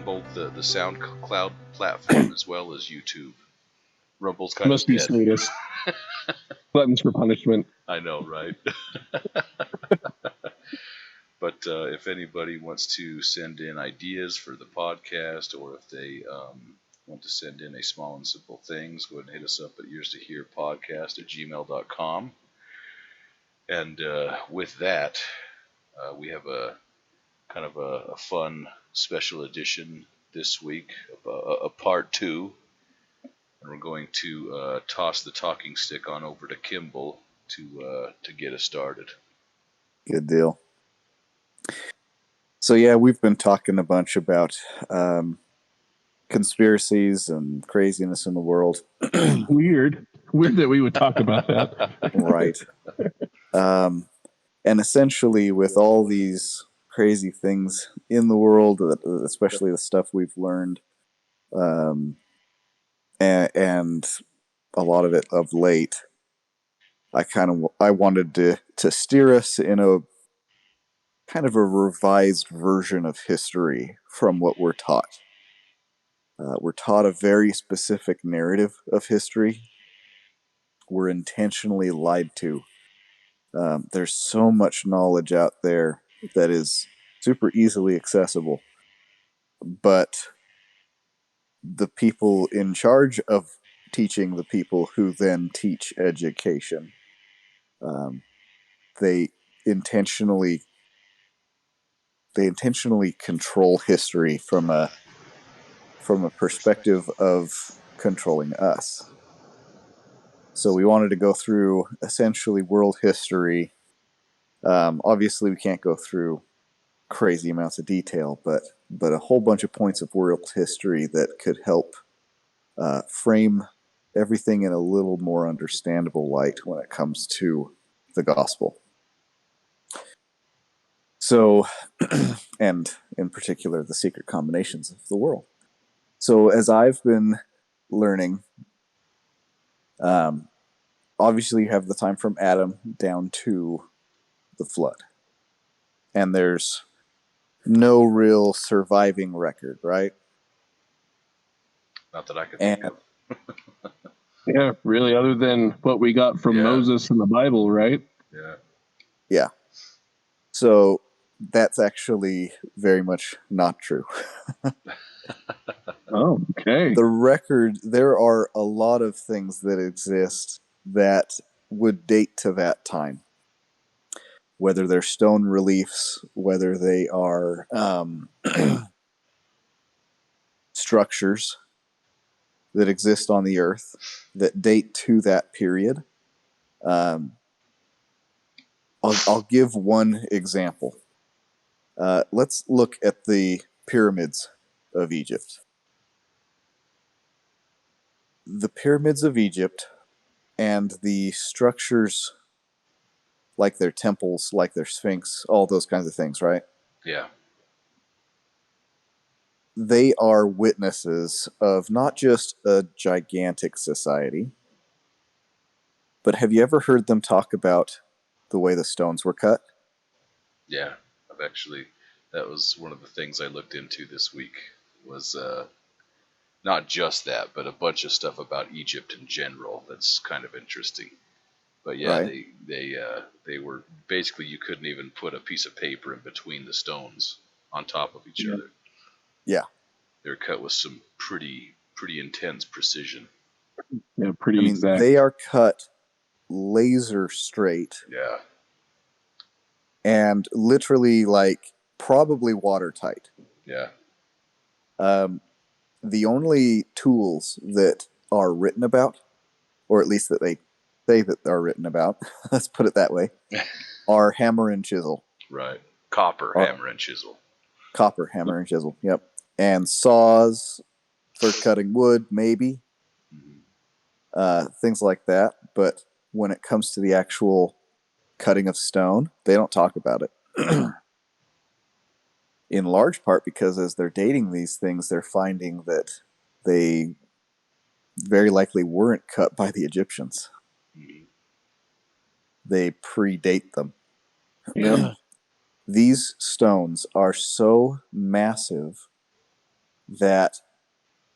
both the SoundCloud platform as well as YouTube. Rumble's kind Must of be dead. sweetest. Buttons for punishment. I know, right? But if anybody wants to send in ideas for the podcast, or if they want to send in a small and simple things, go ahead and hit us up at earstohearpodcast@gmail.com. And with that, we have a kind of a fun special edition this week, a part 2. And we're going to toss the talking stick on over to Kimball to get us started. Good deal. So yeah, we've been talking a bunch about conspiracies and craziness in the world. Weird that we would talk about that. Right. And essentially, with all these crazy things in the world, especially the stuff we've learned, and a lot of it of late, I wanted to steer us in a kind of a revised version of history from what we're taught. We're taught a very specific narrative of history. We're intentionally lied to. There's so much knowledge out there that is super easily accessible, but the people in charge of teaching the people who then teach education, they intentionally control history from a perspective of controlling us. So we wanted to go through essentially world history. Obviously, we can't go through crazy amounts of detail, but a whole bunch of points of world history that could help frame everything in a little more understandable light when it comes to the gospel. So, and in particular, the secret combinations of the world. So as I've been learning, obviously you have the time from Adam down to the flood. And there's no real surviving record, right? Not that I can think of. Yeah, really, other than what we got from Moses in the Bible, right? Yeah. Yeah. So that's actually very much not true. Oh, okay. The record, there are a lot of things that exist that would date to that time. Whether they're stone reliefs, whether they are structures that exist on the earth that date to that period. I'll give one example. Let's look at the pyramids of Egypt. The pyramids of Egypt and the structures like their temples, like their sphinx, all those kinds of things, right? Yeah. They are witnesses of not just a gigantic society, but have you ever heard them talk about the way the stones were cut? Yeah, that was one of the things I looked into this week, was not just that, but a bunch of stuff about Egypt in general that's kind of interesting. But yeah, right. they were basically, you couldn't even put a piece of paper in between the stones on top of each other. Yeah. They're cut with some pretty intense precision. Yeah, pretty exact. They are cut laser straight. Yeah. And literally, like, probably watertight. Yeah. The only tools that are written about, or at least that they say that are written about, let's put it that way, are hammer and chisel. Right. Hammer and chisel. Copper, hammer, and chisel, yep. And saws for cutting wood, maybe. Mm-hmm. Things like that. But when it comes to the actual cutting of stone, they don't talk about it. In large part because as they're dating these things, they're finding that they very likely weren't cut by the Egyptians. Mm-hmm. They predate them. Yeah. These stones are so massive that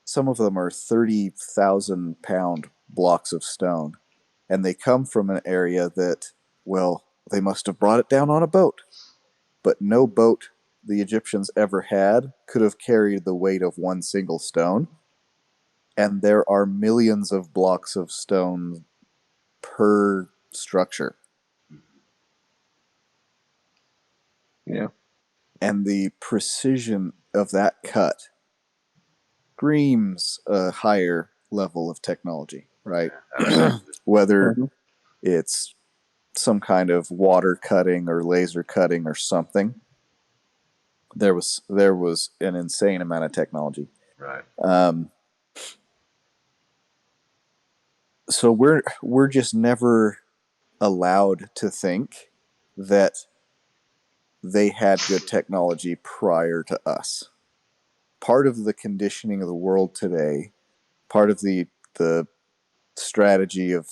some of them are 30,000-pound blocks of stone, and they come from an area that, well, they must have brought it down on a boat. But no boat the Egyptians ever had could have carried the weight of one single stone. And there are millions of blocks of stone per structure. Yeah. And the precision of that cut screams a higher level of technology, right? Whether it's some kind of water cutting or laser cutting or something, there was an insane amount of technology. Right. So we're just never allowed to think that they had good technology prior to us. Part of the conditioning of the world today, part of the strategy of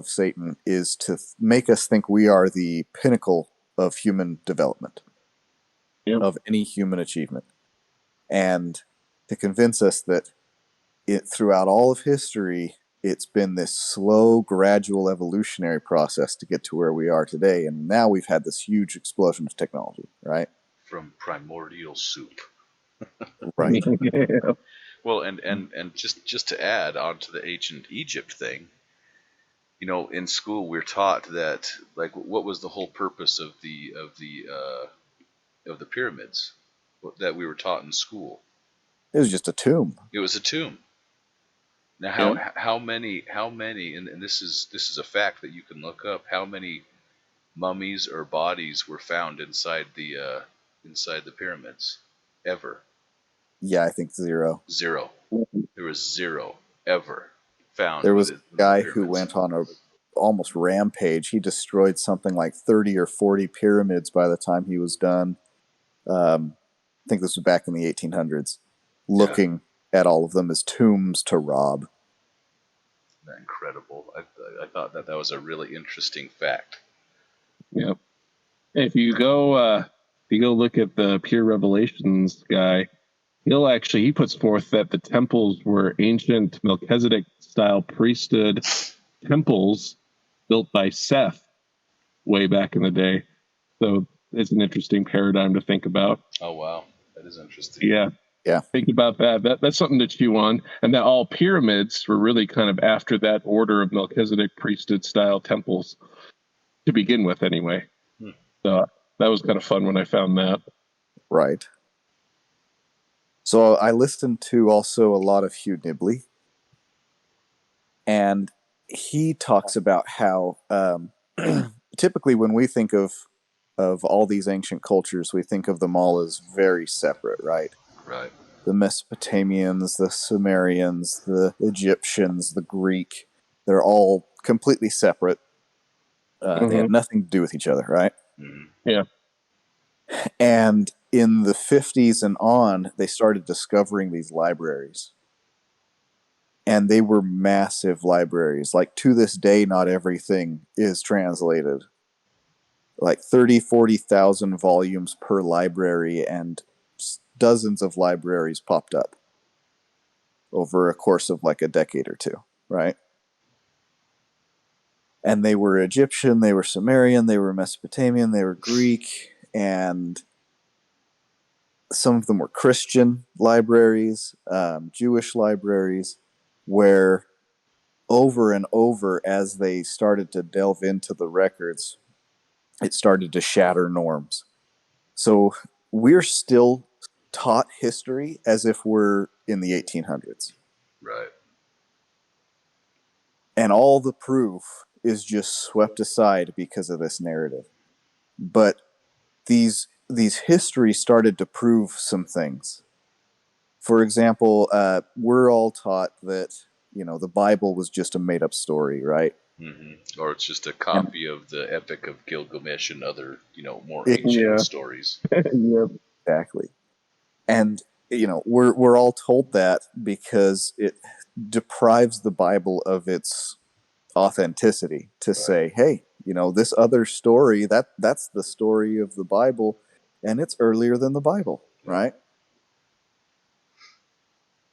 Satan is to make us think we are the pinnacle of human development, of any human achievement, and to convince us that throughout all of history, it's been this slow, gradual evolutionary process to get to where we are today, and now we've had this huge explosion of technology, right? From primordial soup. Right. Yeah. Well, and just to add on to the ancient Egypt thing, in school we're taught that, like, what was the whole purpose of the pyramids that we were taught in school? It was just a tomb. It was a tomb. Now, how many, and this is a fact that you can look up. How many mummies or bodies were found inside the pyramids ever? Yeah, I think zero. Zero. There was zero ever found. There was a guy who pyramids. went on a almost rampage. He destroyed something like 30 or 40 pyramids by the time he was done. I think this was back in the 1800s, looking at all of them as tombs to rob. Incredible. I thought that was a really interesting fact. Yep. If you go look at the Pure Revelations guy, he puts forth that the temples were ancient Melchizedek style priesthood temples built by Seth way back in the day. So it's an interesting paradigm to think about. Oh wow, that is interesting. Yeah. Think about that. That's something to chew on. And that all pyramids were really kind of after that order of Melchizedek priesthood style temples to begin with, anyway. So that was kind of fun when I found that. Right. So I listened to also a lot of Hugh Nibley, and he talks about how typically when we think of all these ancient cultures, we think of them all as very separate, right? Right. The Mesopotamians, the Sumerians, the Egyptians, the Greek, they're all completely separate. They had nothing to do with each other, right? Mm-hmm. Yeah. And in the 50s and on, they started discovering these libraries. And they were massive libraries. Like, to this day, not everything is translated. Like 30, 40,000 volumes per library, and dozens of libraries popped up over a course of like a decade or two, right? And they were Egyptian, they were Sumerian, they were Mesopotamian, they were Greek, and some of them were Christian libraries, Jewish libraries, where over and over, as they started to delve into the records, it started to shatter norms. So we're still taught history as if we're in the 1800s. Right. And all the proof is just swept aside because of this narrative. But these histories started to prove some things. For example, we're all taught that, the Bible was just a made-up story, right? Mm-hmm. Or it's just a copy of the Epic of Gilgamesh and other, more ancient stories. Yeah, exactly. And we're all told that because it deprives the Bible of its authenticity to say, hey, this other story, that's the story of the Bible, and it's earlier than the Bible, right?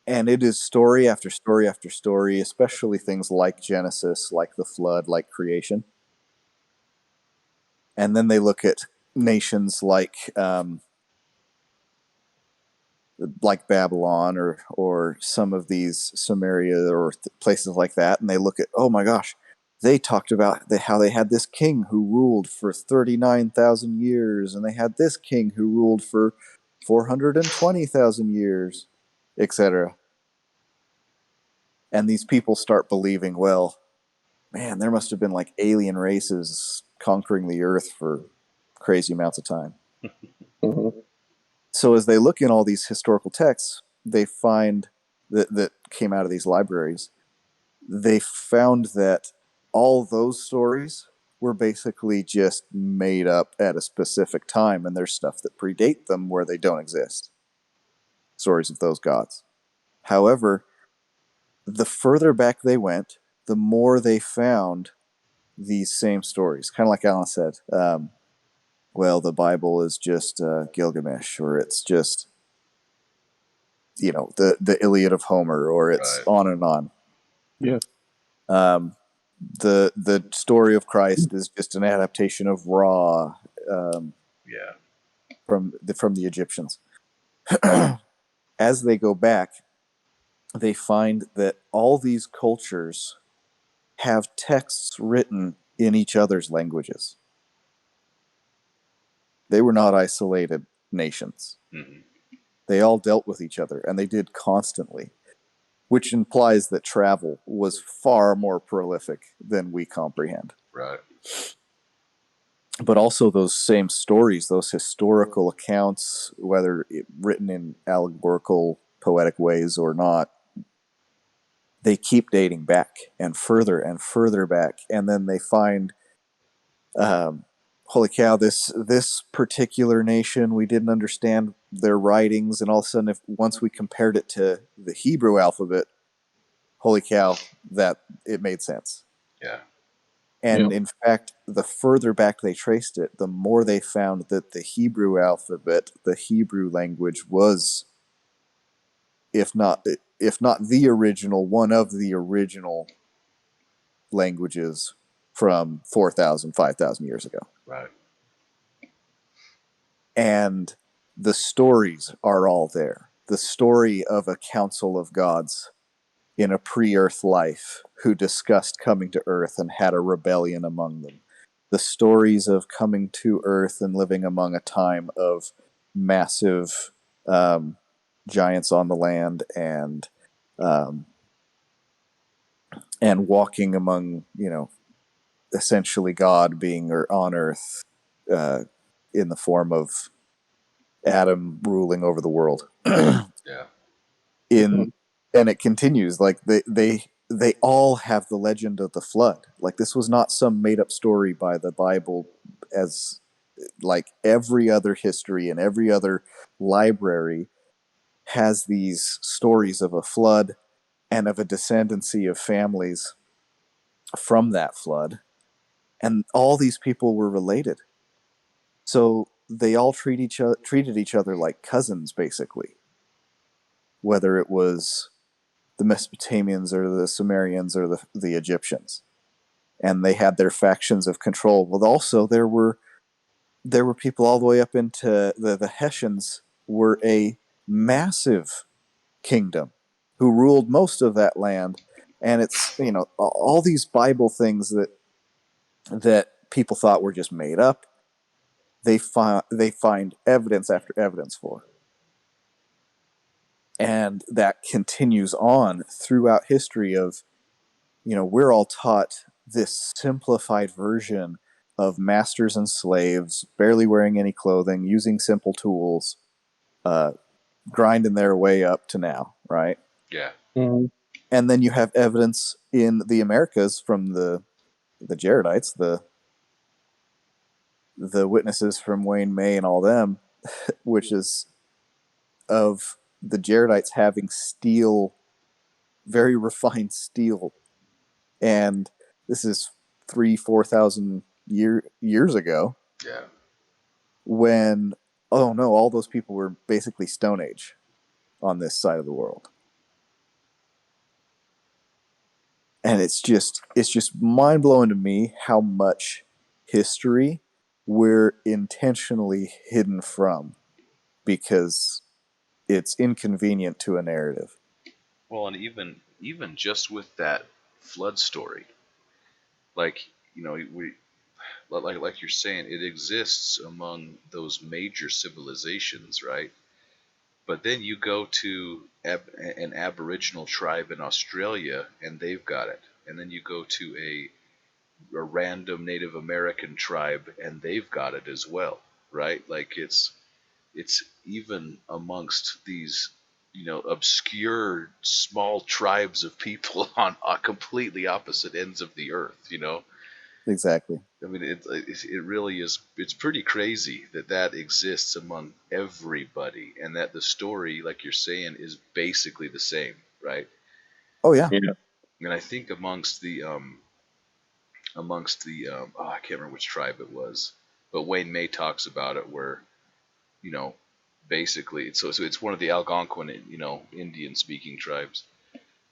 And it is story after story after story, especially things like Genesis, like the flood, like creation. And then they look at nations like Babylon or some of these Samaria or places like that, and they look at, oh my gosh, they talked about how they had this king who ruled for 39,000 years, and they had this king who ruled for 420,000 years, etc. And these people start believing, well, man, there must have been like alien races conquering the earth for crazy amounts of time. Mhm. So as they look in all these historical texts, they find that came out of these libraries, they found that all those stories were basically just made up at a specific time, and there's stuff that predate them where they don't exist. Stories of those gods. However, the further back they went, the more they found these same stories. Kind of like Alan said, well, the Bible is just Gilgamesh, or it's just the Iliad of Homer, or it's Right. on and on. Yeah. The story of Christ is just an adaptation of Ra Yeah. from the Egyptians. As they go back, they find that all these cultures have texts written in each other's languages. They were not isolated nations. Mm-hmm. They all dealt with each other, and they did constantly, which implies that travel was far more prolific than we comprehend. Right. But also those same stories, those historical accounts, whether written in allegorical, poetic ways or not, they keep dating back and further back, and then they find, holy cow, this particular nation, we didn't understand their writings, and all of a sudden, once we compared it to the Hebrew alphabet, holy cow, that it made sense. Yeah. And Yep. in fact, the further back they traced it, the more they found that the Hebrew alphabet, the Hebrew language, was, if not the original, one of the original languages from 4,000, 5,000 years ago. Right. And the stories are all there. The story of a council of gods in a pre-Earth life who discussed coming to Earth and had a rebellion among them. The stories of coming to Earth and living among a time of massive giants on the land and walking among, essentially God being on Earth in the form of Adam ruling over the world. Yeah. in And it continues, like they all have the legend of the flood. Like, this was not some made up story by the Bible, as like every other history and every other library has these stories of a flood and of a descendancy of families from that flood, and all these people were related, so they all treated each other like cousins, basically, whether it was the Mesopotamians or the Sumerians or the Egyptians, and they had their factions of control. Well, also there were people all the way up into the Hessians were a massive kingdom who ruled most of that land, and it's all these Bible things that people thought were just made up. They find evidence after evidence for. And that continues on throughout history of, we're all taught this simplified version of masters and slaves, barely wearing any clothing, using simple tools, grinding their way up to now, right? Yeah. Mhm. And then you have evidence in the Americas from the Jaredites, the witnesses from Wayne May and all them, which is of the Jaredites having steel, very refined steel, and this is 3,000-4,000 years ago, Yeah. when, oh no, all those people were basically Stone Age on this side of the world. And it's just mind blowing to me how much history we're intentionally hidden from because it's inconvenient to a narrative. Well, and even just with that flood story, like we like you're saying, it exists among those major civilizations, right? But then you go to an Aboriginal tribe in Australia, and they've got it. And then you go to a random Native American tribe, and they've got it as well, right? Like it's even amongst these obscure small tribes of people on completely opposite ends of the earth. Exactly. I mean, it really is. It's pretty crazy that exists among everybody, and that the story, like you're saying, is basically the same, right? Oh yeah. Yeah. And I think amongst the oh, I can't remember which tribe it was, but Wayne May talks about it, where you know basically so it's one of the Algonquin Indian speaking tribes,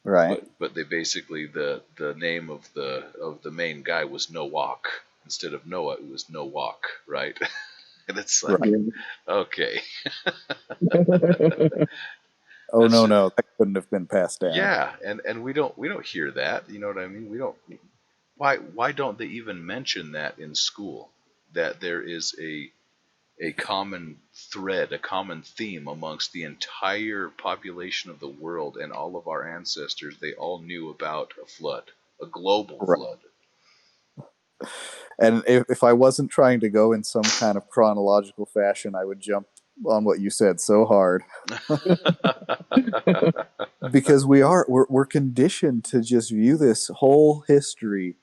Right. but they basically the name of the main guy was Nowak. Instead of Noah, it was Nowak, right? And it's like, Right. okay, Oh that's no, that couldn't have been passed down. yeah, and we don't hear that. You know what I mean? We don't. Why don't they even mention that in school? That there is a common thread, a common theme amongst the entire population of the world and all of our ancestors. They all knew about a flood, a global Right. flood. And if I wasn't trying to go in some kind of chronological fashion, I would jump on what you said so hard. Because we're conditioned to just view this whole history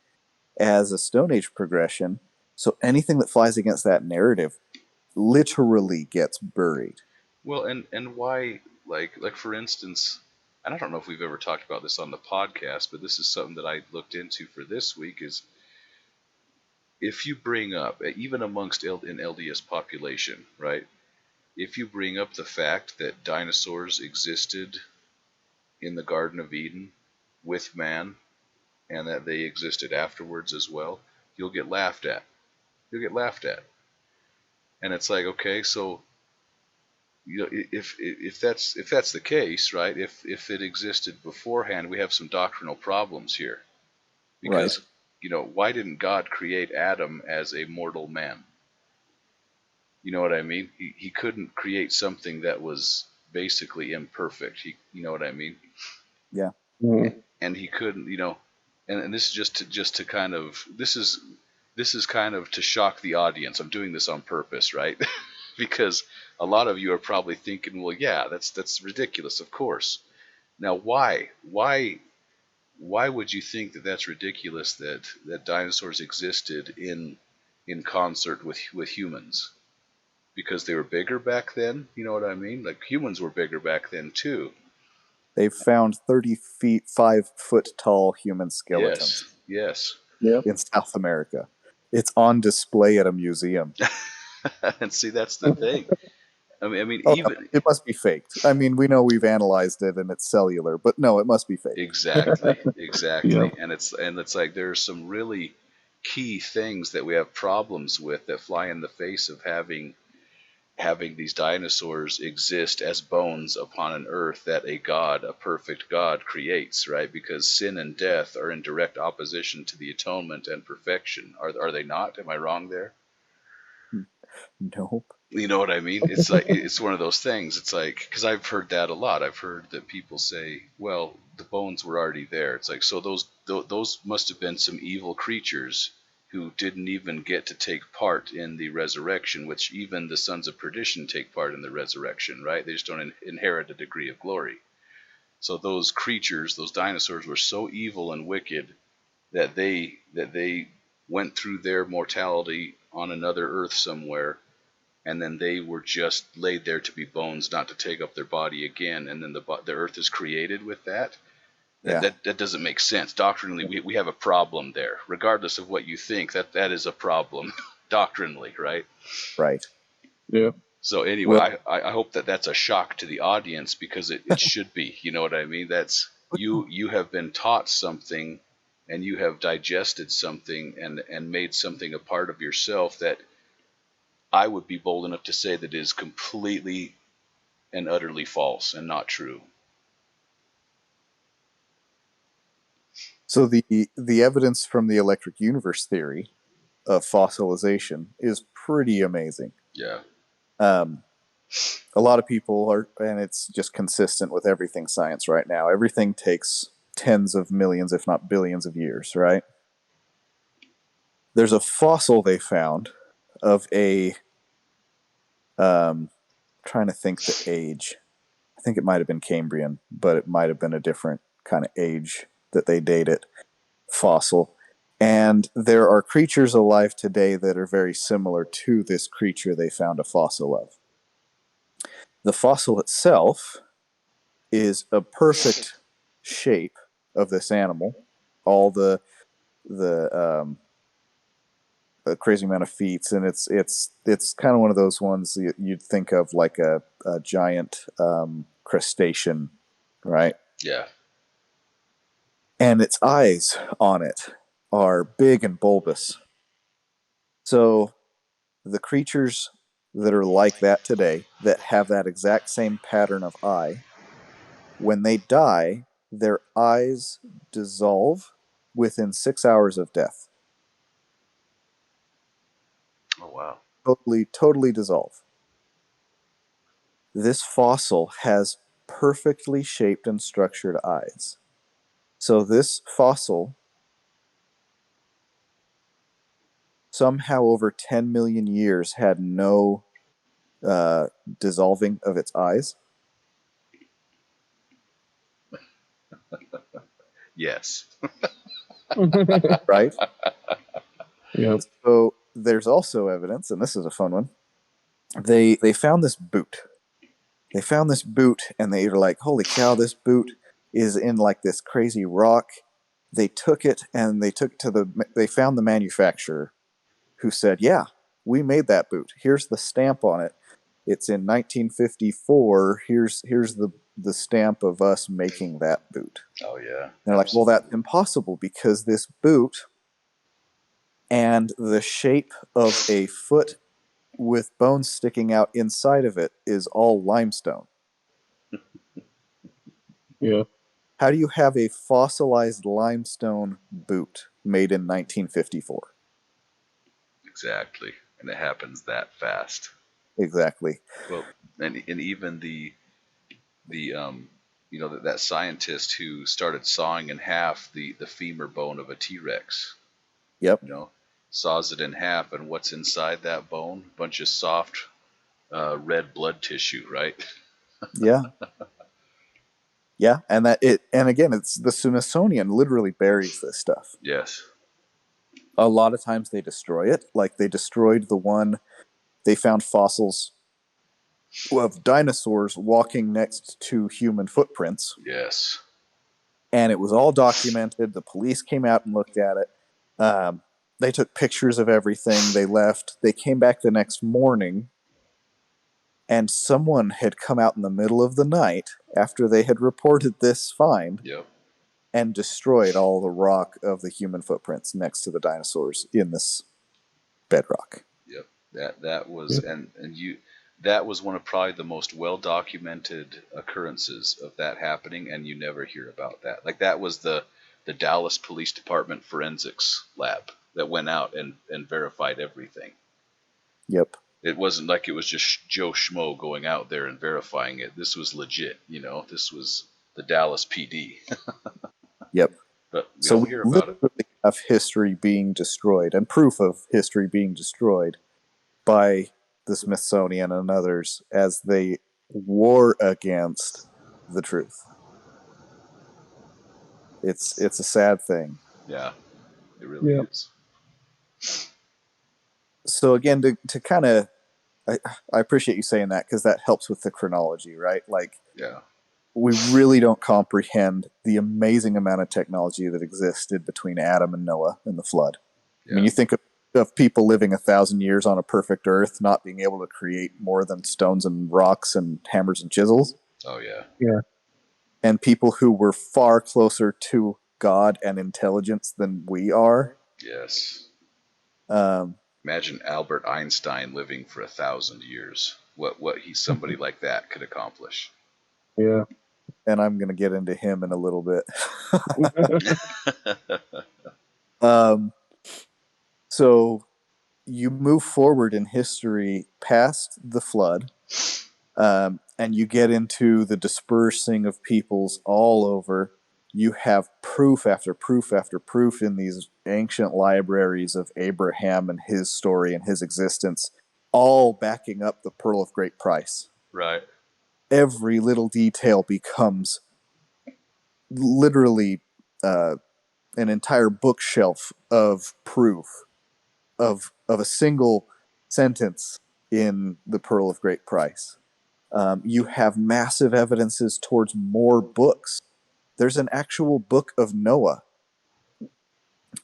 as a Stone Age progression. So anything that flies against that narrative literally gets buried. Well, and why, like for instance, and I don't know if we've ever talked about this on the podcast, but this is something that I looked into for this week, is if you bring up, even amongst an LDS population, right? If you bring up the fact that dinosaurs existed in the Garden of Eden with man, and that they existed afterwards as well, you'll get laughed at. You'll get laughed at. And it's like, okay, so if that's the case, right? If it existed beforehand, we have some doctrinal problems here. Right. Because why didn't God create Adam as a mortal man? You know what I mean? He couldn't create something that was basically imperfect. You know what I mean? Yeah. Mhm. And he couldn't, and this is just to kind of this is kind of to shock the audience. I'm doing this on purpose, right? Because a lot of you are probably thinking, well, yeah, that's ridiculous, of course. Now, why would you think that that's ridiculous, that dinosaurs existed in concert with humans? Because they were bigger back then, you know what I mean? Like humans were bigger back then too. They've found 30 feet, 5 foot tall human Yes, skeletons yes. Yep. in South America. It's on display at a museum. And see, that's the thing. I mean, Oh, no, even it must be faked. I mean, we know we've analyzed it and it's cellular, but no, it must be fake. exactly, Yep. and it's like there's some really key things that we have problems with that fly in the face of having these dinosaurs exist as bones upon an earth that a perfect God creates, right? Because sin and death are in direct opposition to the atonement and perfection. Are they not? Am I wrong there? Nope. You know what I mean? It's like it's one of those things. It's like, because I've heard that a lot. I've heard that people say, "Well, the bones were already there." It's like, so those must have been some evil creatures who didn't even get to take part in the resurrection, which even the sons of perdition take part in the resurrection, right? They just don't inherit a degree of glory. So those creatures, those dinosaurs, were so evil and wicked that they went through their mortality on another Earth somewhere, and then they were just laid there to be bones, not to take up their body again, and then the earth is created with that. That, Yeah. that that doesn't make sense doctrinally. We have a problem there, regardless of what you think. That is a problem doctrinally, right? Right. Yep. So anyway, Well, I hope that's a shock to the audience, because it should be. You know what I mean? That's you have been taught something and you have digested something and made something a part of yourself that I would be bold enough to say that is completely and utterly false and not true. So the evidence from the electric universe theory of fossilization is pretty amazing. Yeah. A lot of people are, and it's just consistent with everything science right now. Everything takes tens of millions, if not billions of years, right? There's a fossil they found of a, trying to think the age. I think it might have been Cambrian, but it might have been a different kind of age that they date it, fossil. And there are creatures alive today that are very similar to this creature they found a fossil of. The fossil itself is a perfect shape of this animal. All the crazy amount of feet, and it's kind of one of those ones you'd think of like a giant crustacean, right? Yeah. And its eyes on it are big and bulbous. So the creatures that are like that today, that have that exact same pattern of eye, when they die, their eyes dissolve within 6 hours of death. Oh, wow. Totally dissolve. This fossil has perfectly shaped and structured eyes. So this fossil, somehow over 10 million years, had no dissolving of its eyes. Yes. Right? Yep. So there's also evidence, and this is a fun one. They found this boot. They found this boot, and they were like, holy cow, this boot is in like this crazy rock. They took it, and they found the manufacturer, who said, yeah, we made that boot. Here's the stamp on it. It's in 1954. Here's the stamp of us making that boot. Oh, yeah. And they're like, well, that's impossible, because this boot and the shape of a foot with bones sticking out inside of it is all limestone. Yeah. How do you have a fossilized limestone boot made in 1954? Exactly. And it happens that fast. Exactly. Well, and even the that scientist who started sawing in half the femur bone of a T-Rex, Yep. saws it in half, and what's inside that bone? A bunch of soft red blood tissue, right? Yeah. Yeah, and again, it's the Smithsonian literally buries this stuff. Yes. A lot of times they destroy it. Like they destroyed the one, they found fossils of dinosaurs walking next to human footprints. Yes. And it was all documented. The police came out and looked at it. They took pictures of everything. They left. They came back the next morning, and someone had come out in the middle of the night after they had reported this find. Yep. And destroyed all the rock of the human footprints next to the dinosaurs in this bedrock. Yep. That was that was one of probably the most well documented occurrences of that happening, and you never hear about that. Like that was the Dallas Police Department forensics lab that went out and verified everything. Yep. It wasn't like it was just Joe Schmo going out there and verifying it. This was legit, This was the Dallas PD. Yep. But we so don't we hear about literally it. have history being destroyed and proof of history being destroyed by the Smithsonian and others as they war against the truth. It's a sad thing. Yeah, it really is. So again, to kind of, I appreciate you saying that, because that helps with the chronology, right? Like, Yeah. We really don't comprehend the amazing amount of technology that existed between Adam and Noah and the flood. Yeah. I mean, you think of people living 1,000 years on a perfect earth, not being able to create more than stones and rocks and hammers and chisels. Oh, yeah. Yeah. And people who were far closer to God and intelligence than we are. Yes. Um, Imagine Albert Einstein living for 1,000 years. What somebody like that could accomplish. Yeah. and I'm going to get into him in a little bit. um, so you move forward in history past the flood, and you get into the dispersing of peoples all over. You have proof after proof after proof in these ancient libraries of Abraham and his story and his existence, all backing up the pearl of great price. Right. Every little detail becomes literally an entire bookshelf of proof of a single sentence in the pearl of great price. You have massive evidences towards more books. There's an actual book of Noah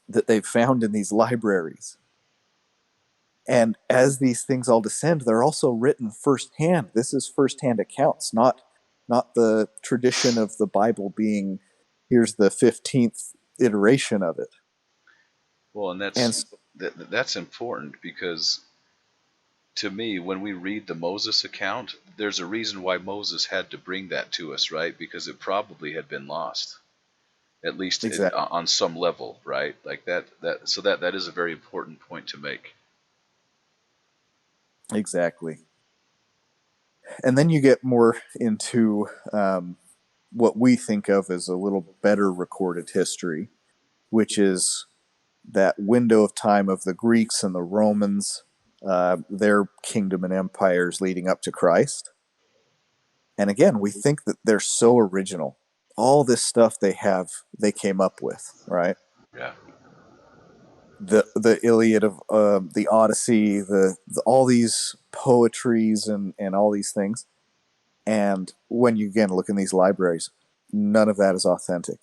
that they've found in these libraries. And as these things all descend, they're also written firsthand. This is firsthand accounts, not the tradition of the Bible being, here's the 15th iteration of it. Well, and And that's important because to me, when we read the Moses account, there's a reason why Moses had to bring that to us, right? Because it probably had been lost, at least exactly, on some level, right? Like that is a very important point to make. exactly. And then you get more into what we think of as a little better recorded history, which is that window of time of the Greeks and the Romans, their kingdom and empires leading up to Christ. And again, we think that they're so original. All this stuff they came up with, right? Yeah. The Iliad of the Odyssey, the all these poetries and all these things. And when you again look in these libraries, none of that is authentic.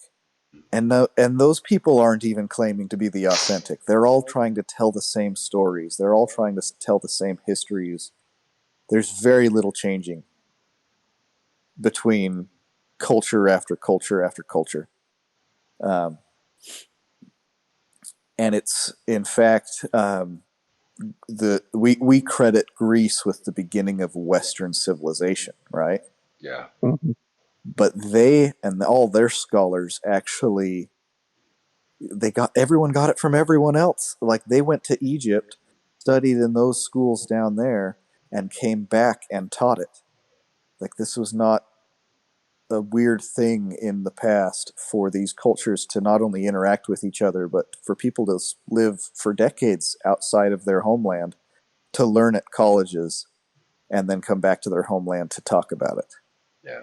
And those people aren't even claiming to be the authentic. They're all trying to tell the same stories. They're all trying to tell the same histories. There's very little changing between culture after culture after culture. Um, and it's in fact we credit Greece with the beginning of Western civilization, right? Yeah. But they and all their scholars actually everyone got it from everyone else. Like they went to Egypt, studied in those schools down there, and came back and taught it. Like this was not a weird thing in the past for these cultures to not only interact with each other, but for people to live for decades outside of their homeland, to learn at colleges, and then come back to their homeland to talk about it. Yeah.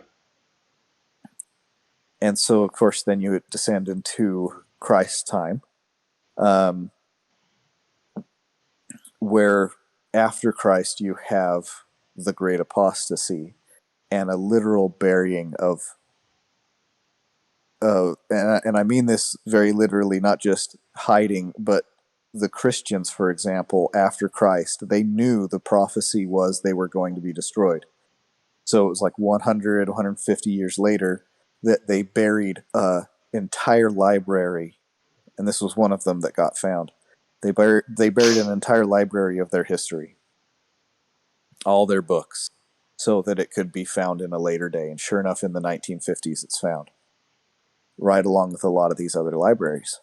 And so, of course, then you descend into Christ's time, um, where after Christ you have the great apostasy and a literal burying of and I mean this very literally, not just hiding, but the Christians, for example, after Christ, they knew the prophecy was they were going to be destroyed. So it was like 100, 150 years later that they buried an entire library, and this was one of them that got found. They buried an entire library of their history, all their books, so that it could be found in a later day. And sure enough, in the 1950s, it's found, right along with a lot of these other libraries.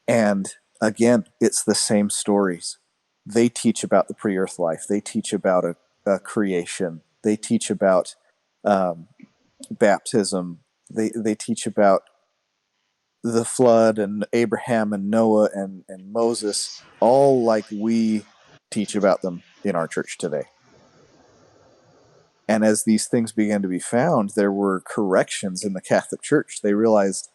And again, it's the same stories. They teach about the pre-earth life. They teach about a creation. They teach about baptism. They teach about the flood and Abraham and Noah and Moses, all like we teach about them in our church today. And as these things began to be found, there were corrections in the Catholic Church. They realized,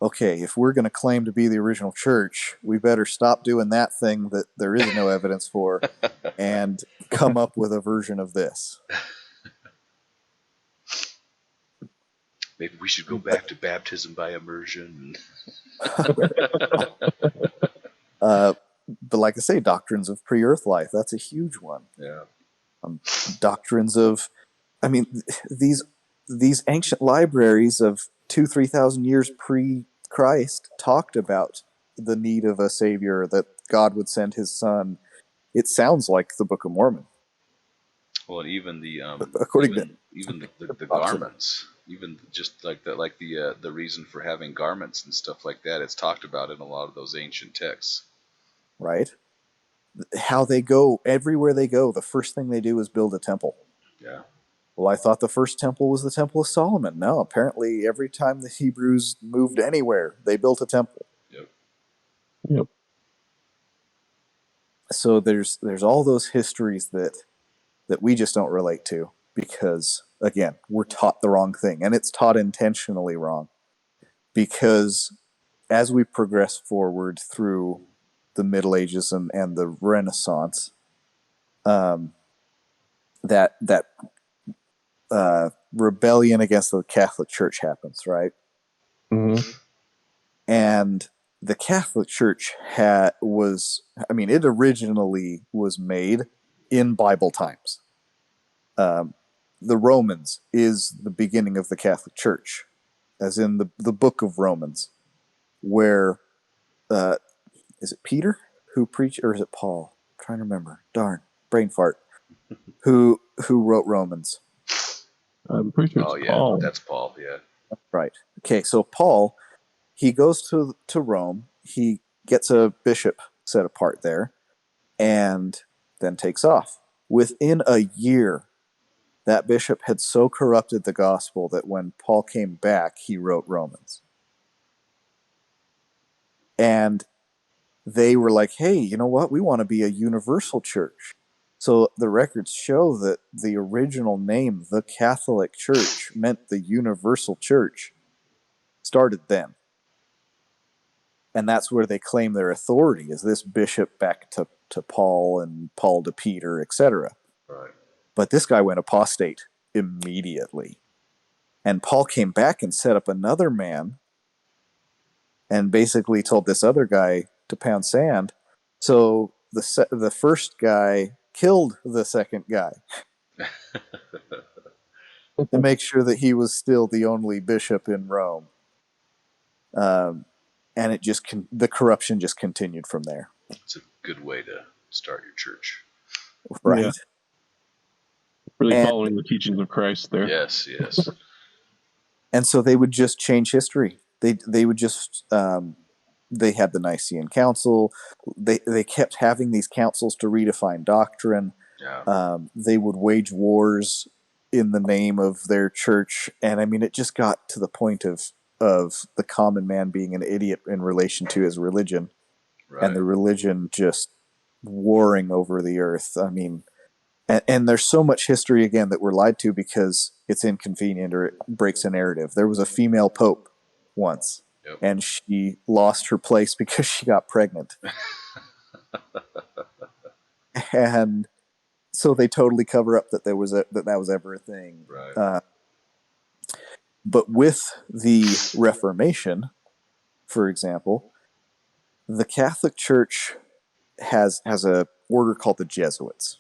okay, if we're going to claim to be the original church, we better stop doing that thing that there is no evidence for and come up with a version of this. Maybe we should go back to baptism by immersion. But like I say, doctrines of pre-earth life, that's a huge one. Yeah. Doctrines of, I mean, these ancient libraries of 2,000-3,000 years pre Christ talked about the need of a savior, that God would send his son. It sounds like the Book of Mormon. Well, and even the According to even the Orthodox, garments, even just like that, like the reason for having garments and stuff like that, it's talked about in a lot of those ancient texts. right? How they go, everywhere they go, the first thing they do is build a temple. Yeah. Well, I thought the first temple was the Temple of Solomon. No, apparently every time the Hebrews moved anywhere, they built a temple. Yep. Yep. So there's all those histories that we just don't relate to because, again, we're taught the wrong thing, and it's taught intentionally wrong. Because as we progress forward through the Middle Ages and the Renaissance, that rebellion against the Catholic Church happens, right? Mm-hmm. And the Catholic Church it originally was made in Bible times. The Romans is the beginning of the Catholic Church, as in the book of Romans, where is it Peter who preached, or is it Paul? I'm trying to remember. Darn, brain fart. Who wrote Romans? I'm pretty sure it's Paul. That's Paul. Yeah. Right. Okay, so Paul, he goes to Rome. He gets a bishop set apart there, and then takes off. Within a year, that bishop had so corrupted the gospel that when Paul came back, he wrote Romans. And they were like, hey, you know what? We want to be a universal church. So the records show that the original name, the Catholic Church, meant the universal church, started then. And that's where they claim their authority, is this bishop back to Paul and Paul to Peter, etc. Right. But this guy went apostate immediately. And Paul came back and set up another man and basically told this other guy to pound sand. So the first guy killed the second guy to make sure that he was still the only bishop in Rome. And the corruption just continued from there. It's a good way to start your church. Right. Yeah. Really following the teachings of Christ there. Yes, yes. And so they would just change history. They would just they had the Nicene Council. They kept having these councils to redefine doctrine. Yeah. They would wage wars in the name of their church, and I mean, it just got to the point of the common man being an idiot in relation to his religion, Right. and the religion just warring over the earth. I mean, and there's so much history again that we're lied to because it's inconvenient or it breaks a narrative. There was a female pope once. Yep. And she lost her place because she got pregnant. And so they totally cover up that that was ever a thing. Right. But with the Reformation, for example, the Catholic Church has a order called the Jesuits.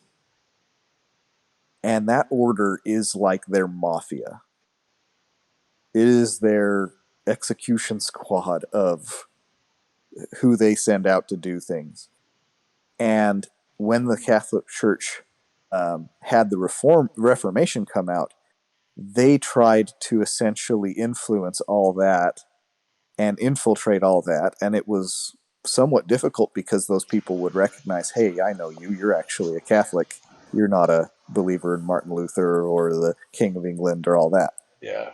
And that order is like their mafia. It is their execution squad of who they send out to do things. And when the Catholic Church had the Reformation come out, they tried to essentially influence all that and infiltrate all that. And it was somewhat difficult because those people would recognize, hey, I know you. You're actually a Catholic. You're not a believer in Martin Luther or the King of England or all that. Yeah.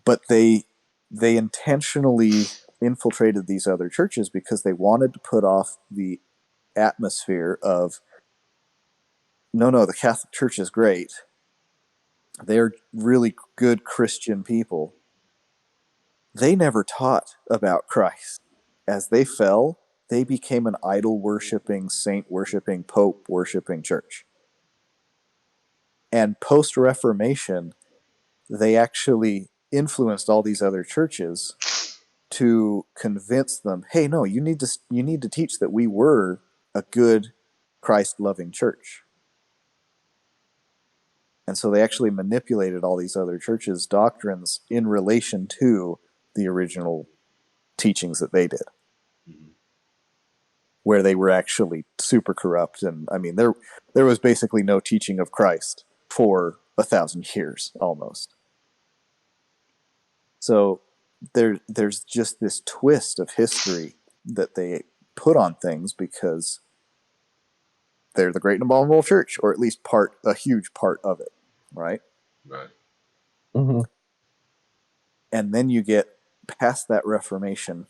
But they intentionally infiltrated these other churches because they wanted to put off the atmosphere of, no, the Catholic Church is great. They're really good Christian people. They never taught about Christ. As they fell, they became an idol-worshiping, saint-worshiping, pope-worshiping church. And post-Reformation, they actually influenced all these other churches to convince them, hey, no, you need to teach that we were a good Christ-loving church. And so they actually manipulated all these other churches' doctrines in relation to the original teachings that they did, Mhm. where they were actually super corrupt. And I mean, there was basically no teaching of Christ for 1,000 years almost. So there's just this twist of history that they put on things because they're the great and abominable church, or at least a huge part of it, right? Right. Mm-hmm. And then you get past that Reformation,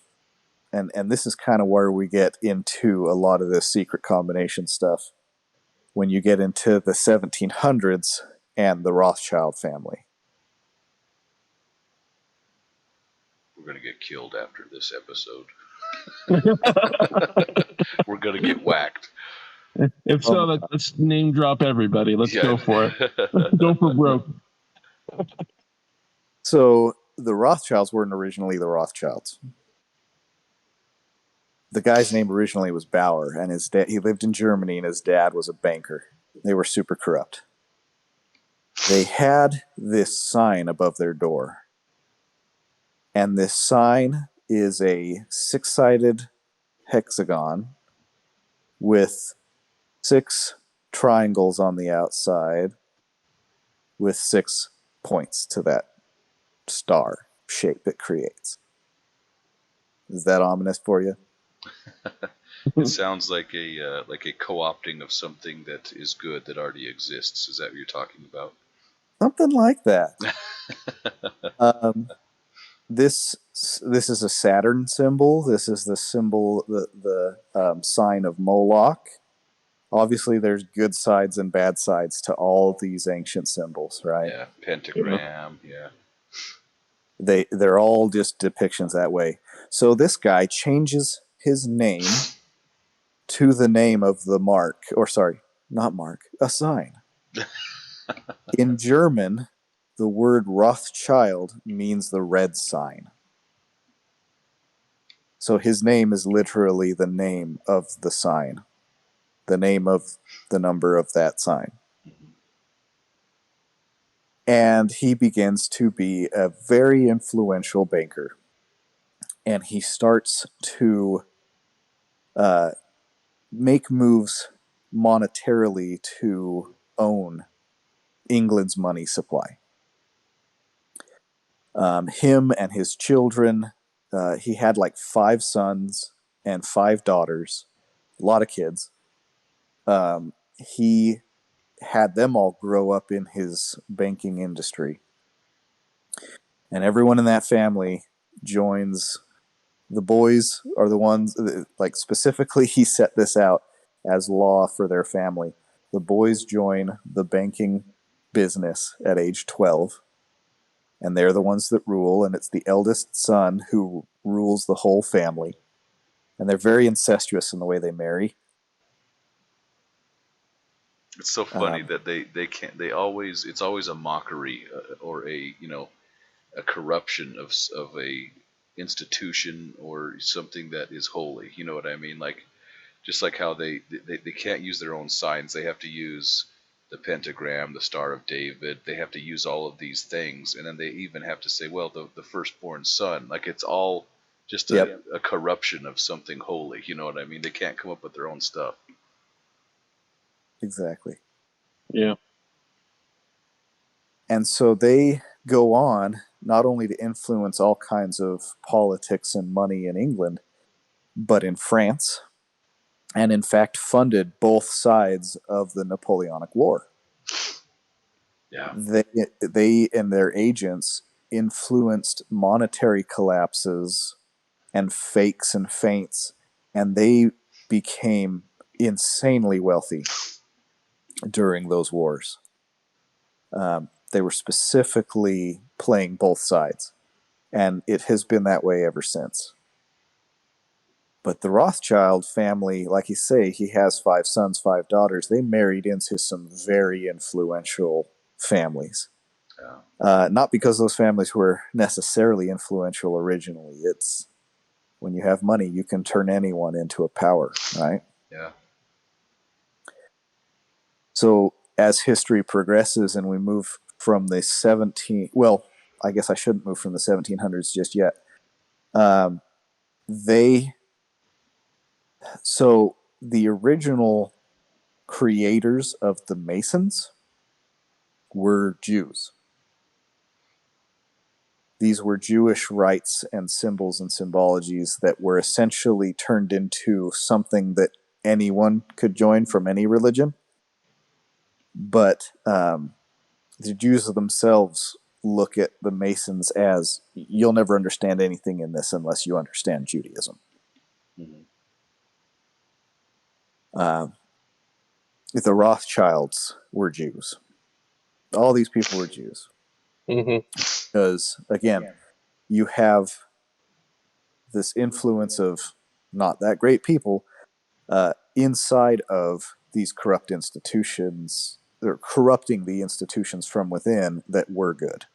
and this is kind of where we get into a lot of this secret combination stuff. When you get into the 1700s and the Rothschild family. We're going to get killed after this episode. We're going to get whacked. If so, let's name drop everybody. Let's go for it. Go for broke. So the Rothschilds weren't originally the Rothschilds. The guy's name originally was Bauer, and his dad, he lived in Germany, and his dad was a banker. They were super corrupt. They had this sign above their door, and this sign is a 6-sided hexagon with 6 triangles on the outside with 6 points to that star shape it creates. Is that ominous for you? It sounds like a co-opting of something that is good that already exists. Is that what you're talking about? Something like that. This is a Saturn symbol. This is the symbol, the sign of Moloch. Obviously, there's good sides and bad sides to all these ancient symbols, right? Yeah, pentagram. Yeah. They're all just depictions that way. So this guy changes his name to the name of the mark, or sorry, not mark, a sign. In German, the word Rothschild means the red sign. So his name is literally the name of the sign, the name of the number of that sign. And he begins to be a very influential banker. And he starts to make moves monetarily to own England's money supply. Him and his children, he had like 5 sons and 5 daughters, a lot of kids. He had them all grow up in his banking industry. And everyone in that family joins. The boys are the ones, like specifically, he set this out as law for their family. The boys join the banking business at age 12, and they're the ones that rule, and it's the eldest son who rules the whole family. And they're very incestuous in the way they marry. It's so funny that they can't. They always. It's always a mockery or a a corruption of a institution or something that is holy. You know what I mean? Like just like how they can't use their own signs. They have to use the pentagram, the Star of David. They have to use all of these things, and then they even have to say, well, the firstborn son. Like it's all just a corruption of something holy. You know what I mean? They can't come up with their own stuff. Exactly. Yeah. And so they go on not only to influence all kinds of politics and money in England, but in France, and in fact funded both sides of the Napoleonic War. Yeah. They and their agents influenced monetary collapses and fakes and feints, and they became insanely wealthy during those wars. They were specifically playing both sides, and it has been that way ever since. But the Rothschild family, like you say, he has 5 sons, 5 daughters. They married into some very influential families. Yeah. Not because those families were necessarily influential originally. It's when you have money, you can turn anyone into a power, right? Yeah. So as history progresses and we move from the I guess I shouldn't move from the 1700s just yet. So the original creators of the Masons were Jews. These were Jewish rites and symbols and symbologies that were essentially turned into something that anyone could join from any religion. But the Jews themselves look at the Masons as, you'll never understand anything in this unless you understand Judaism. Mhm. The Rothschilds were Jews. All these people were Jews. Mm-hmm. Because, again, you have this influence of not that great people inside of these corrupt institutions. They're corrupting the institutions from within that were good,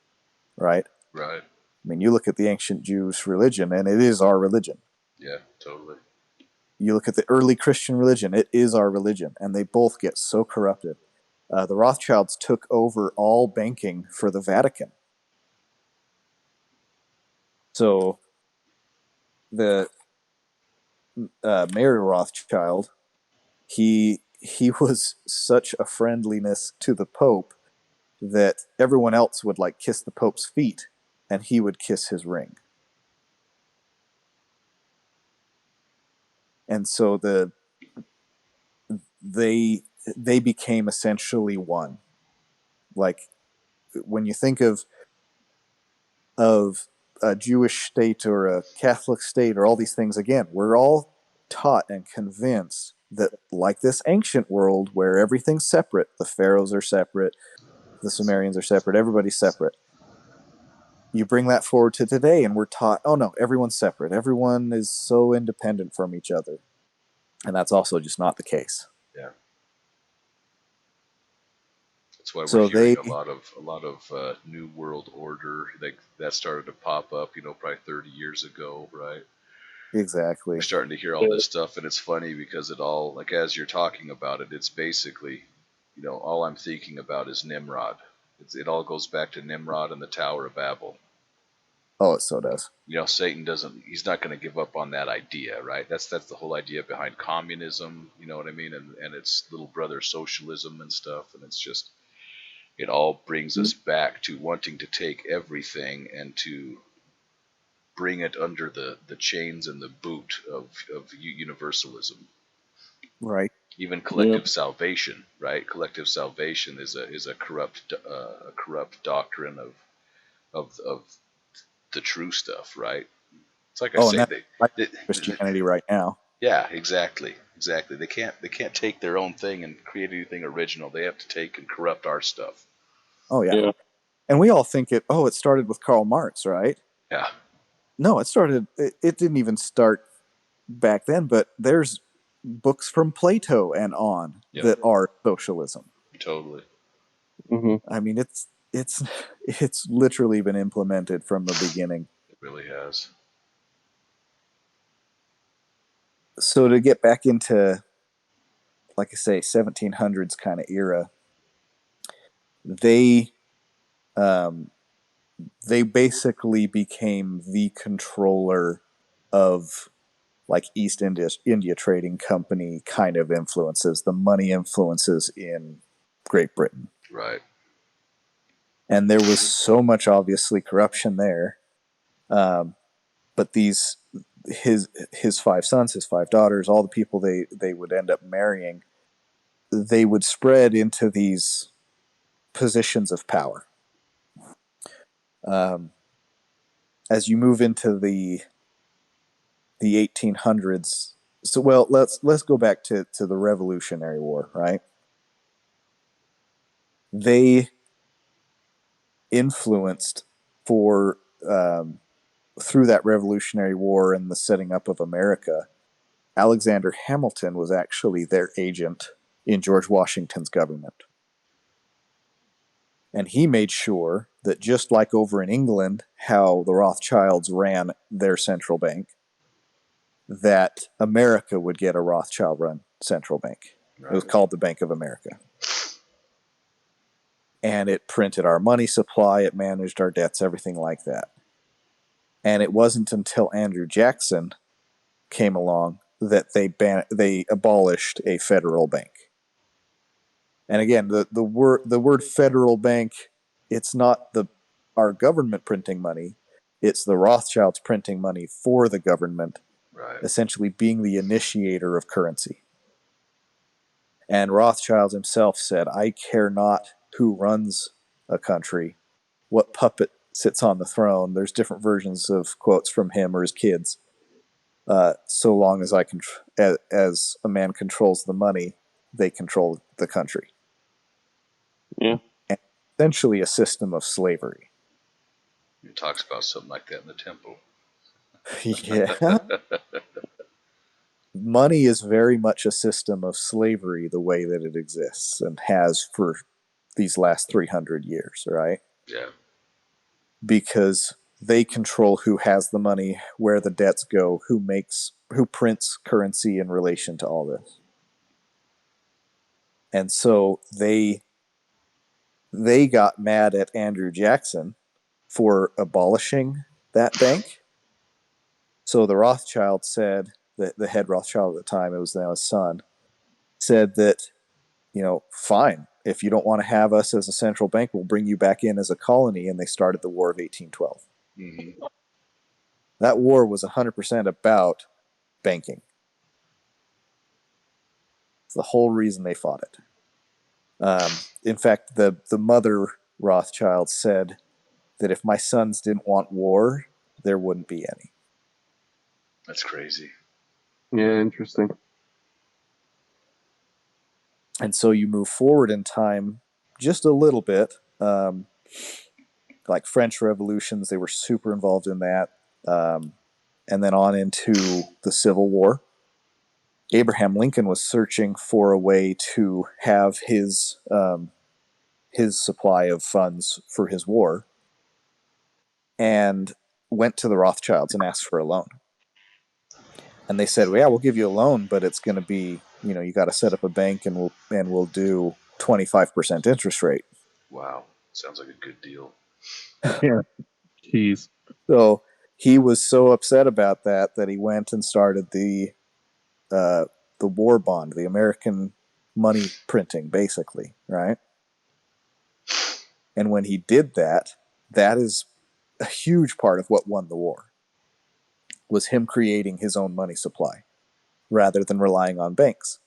right? Right. I mean, you look at the ancient Jewish religion, and it is our religion. Yeah, totally. You look at the early Christian religion, it is our religion, and they both get so corrupted. The Rothschilds took over all banking for the Vatican. So the Mary Rothschild, he was such a friendliness to the Pope that everyone else would like kiss the Pope's feet, and he would kiss his ring. And so they became essentially one. Like, when you think of a Jewish state or a Catholic state or all these things, again, we're all taught and convinced that, like this ancient world where everything's separate, the pharaohs are separate, the Sumerians are separate, everybody's separate. You bring that forward to today, and we're taught, oh no, everyone's separate. Everyone is so independent from each other. And that's also just not the case. Yeah. That's why we're So hearing they, a lot of New World Order that started to pop up, probably 30 years ago, right? exactly. We're starting to hear all this stuff, and it's funny because it all, like, as you're talking about it, it's basically, all I'm thinking about is Nimrod. It all goes back to Nimrod and the Tower of Babel. Oh, it so does. Satan he's not going to give up on that idea, right? That's the whole idea behind communism, you know what I mean? And its little brother socialism and stuff, and it's just, it all brings us back to wanting to take everything and to bring it under the chains and the boot of universalism. Right. Even collective salvation, right? Collective salvation is a corrupt doctrine of the true stuff, right? It's like I Oh, and say, that's like Christianity right now. yeah, exactly. They can't take their own thing and create anything original. They have to take and corrupt our stuff. Oh, yeah. And we all think it started with Karl Marx, right? Yeah. No, it didn't even start back then, but there's books from Plato and on that are socialism. Totally. Mm-hmm. I mean, it's literally been implemented from the beginning. It really has. So to get back into, like I say, 1700s kind of era, they basically became the controller of, like, East India Trading Company kind of influences, the money influences in Great Britain. Right. And there was so much, obviously, corruption there. But his five sons, his five daughters, all the people they would end up marrying, they would spread into these positions of power. As you move into the 1800s, so, well, let's go back to the Revolutionary War, right? They influenced for through that Revolutionary War and the setting up of America. Alexander Hamilton was actually their agent in George Washington's government. And he made sure that, just like over in England, how the Rothschilds ran their central bank, that America would get a Rothschild-run central bank. Right. It was called the Bank of America. And it printed our money supply, it managed our debts, everything like that. And it wasn't until Andrew Jackson came along that they abolished a federal bank. And again, the word federal bank, it's not our government printing money, it's the Rothschilds printing money for the government, Right. essentially being the initiator of currency. And Rothschild himself said, I care not who runs a country, what puppet sits on the throne. There's different versions of quotes from him or his kids. So long as as a man controls the money, they control the country. Yeah. And essentially a system of slavery. He talks about something like that in the temple. Yeah. Money is very much a system of slavery the way that it exists and has for these last 300 years, right? Yeah. Because they control who has the money, where the debts go, who prints currency in relation to all this. And so they got mad at Andrew Jackson for abolishing that bank. So the Rothschild said, that the head Rothschild at the time, it was now his son, said that, fine, if you don't want to have us as a central bank, we'll bring you back in as a colony. And they started the War of 1812. Mm-hmm. That war was 100% about banking. It's the whole reason they fought it. In fact, the mother Rothschild said that if my sons didn't want war, there wouldn't be any. That's crazy. Yeah, interesting. And so you move forward in time just a little bit. Like French revolutions, they were super involved in that. And then on into the Civil War. Abraham Lincoln was searching for a way to have his supply of funds for his war, and went to the Rothschilds and asked for a loan. And they said, well, yeah, we'll give you a loan, but it's going to be, you got to set up a bank, and we'll do 25% interest rate. Wow. Sounds like a good deal. Yeah. Jeez. So he was so upset about that he went and started the war bond, the American money printing, basically, right? And when he did that, that is a huge part of what won the war, was him creating his own money supply rather than relying on banks.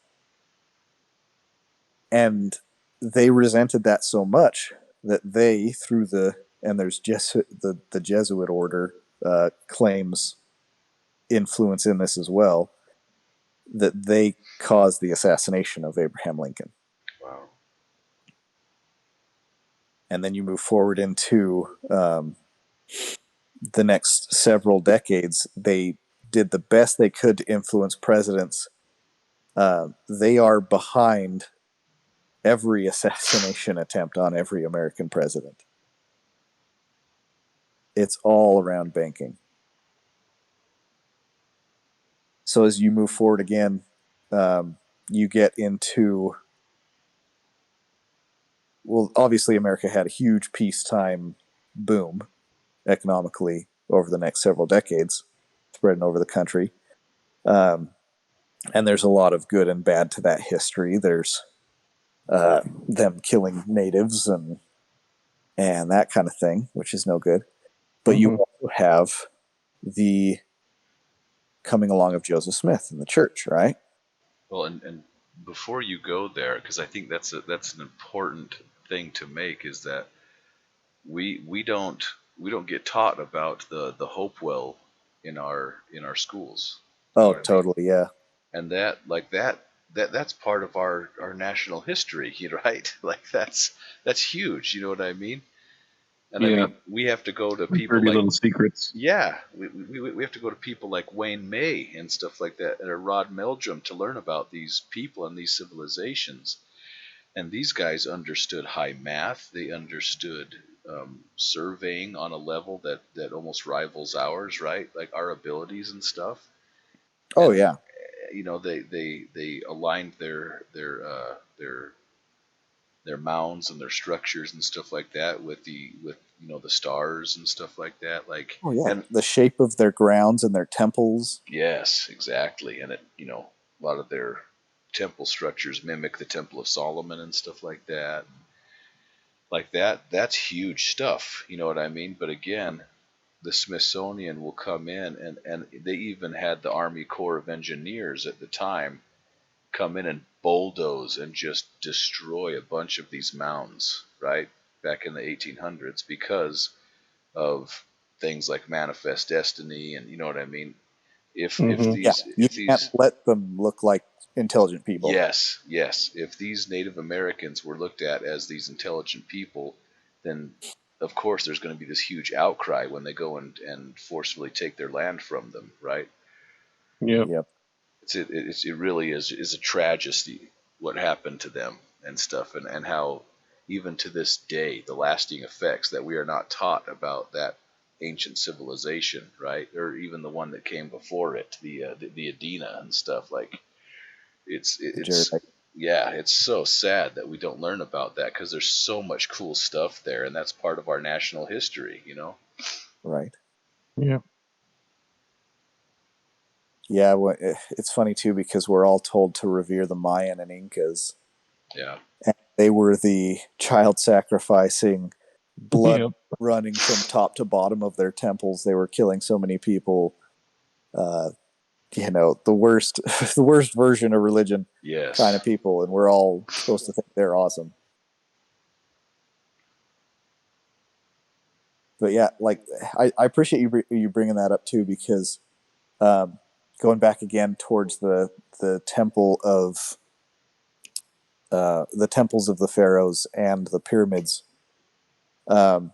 And they resented that so much that they, there's the Jesuit order claims influence in this as well, that they caused the assassination of Abraham Lincoln. Wow. And then you move forward into the next several decades. They did the best they could to influence presidents. They are behind every assassination attempt on every American president. It's all around banking. So as you move forward again, you get into, well, obviously America had a huge peacetime boom economically over the next several decades, spreading over the country. And there's a lot of good and bad to that history. There's them killing natives and that kind of thing, which is no good. But you also have the coming along of Joseph Smith in the church, right? Well, and before you go there, because I think that's an important thing to make, is that we don't get taught about the Hopewell in our schools. You know Oh, what I mean? totally, yeah. And that's part of our national history, right? Like that's huge. You know what I mean? And Yeah. I mean, we have to go to people Dirty like, little secrets. yeah, we have to go to people like Wayne May and stuff like that, or Rod Meldrum, to learn about these people and these civilizations. And these guys understood high math. They understood surveying on a level that almost rivals ours, right? Like our abilities and stuff. Oh, And yeah. they aligned their their mounds and their structures and stuff like that with the stars and stuff like that. Like, Oh yeah, and the shape of their grounds and their temples. yes, exactly. And a lot of their temple structures mimic the Temple of Solomon and stuff like that. Like that's huge stuff. You know what I mean? But again, the Smithsonian will come in, and they even had the Army Corps of Engineers at the time come in and bulldoze and just destroy a bunch of these mounds, right? Back in the 1800s because of things like manifest destiny, and you know what I mean. If Mm-hmm. Yeah, these you if can't these let them look like intelligent people. yes, if these Native Americans were looked at as these intelligent people, then of course there's going to be this huge outcry when they go and forcefully take their land from them, right? Yep. Yep. It really is a tragedy what happened to them and stuff, and how even to this day the lasting effects that we are not taught about that ancient civilization, right? Or even the one that came before it, the Adena and stuff. Like Jared, it's yeah, it's so sad that we don't learn about that because there's so much cool stuff there, and that's part of our national history, you know. right. Yeah. Yeah, well, it's funny too because we're all told to revere the Mayan and Incas. Yeah. And they were the child sacrificing, blood Yep. running from top to bottom of their temples. They were killing so many people. The worst, the worst version of religion kind Yes. of people, and we're all supposed to think they're awesome. But yeah, like I appreciate you bringing that up too because um, going back again towards the temple of the temples of the pharaohs and the pyramids. Um,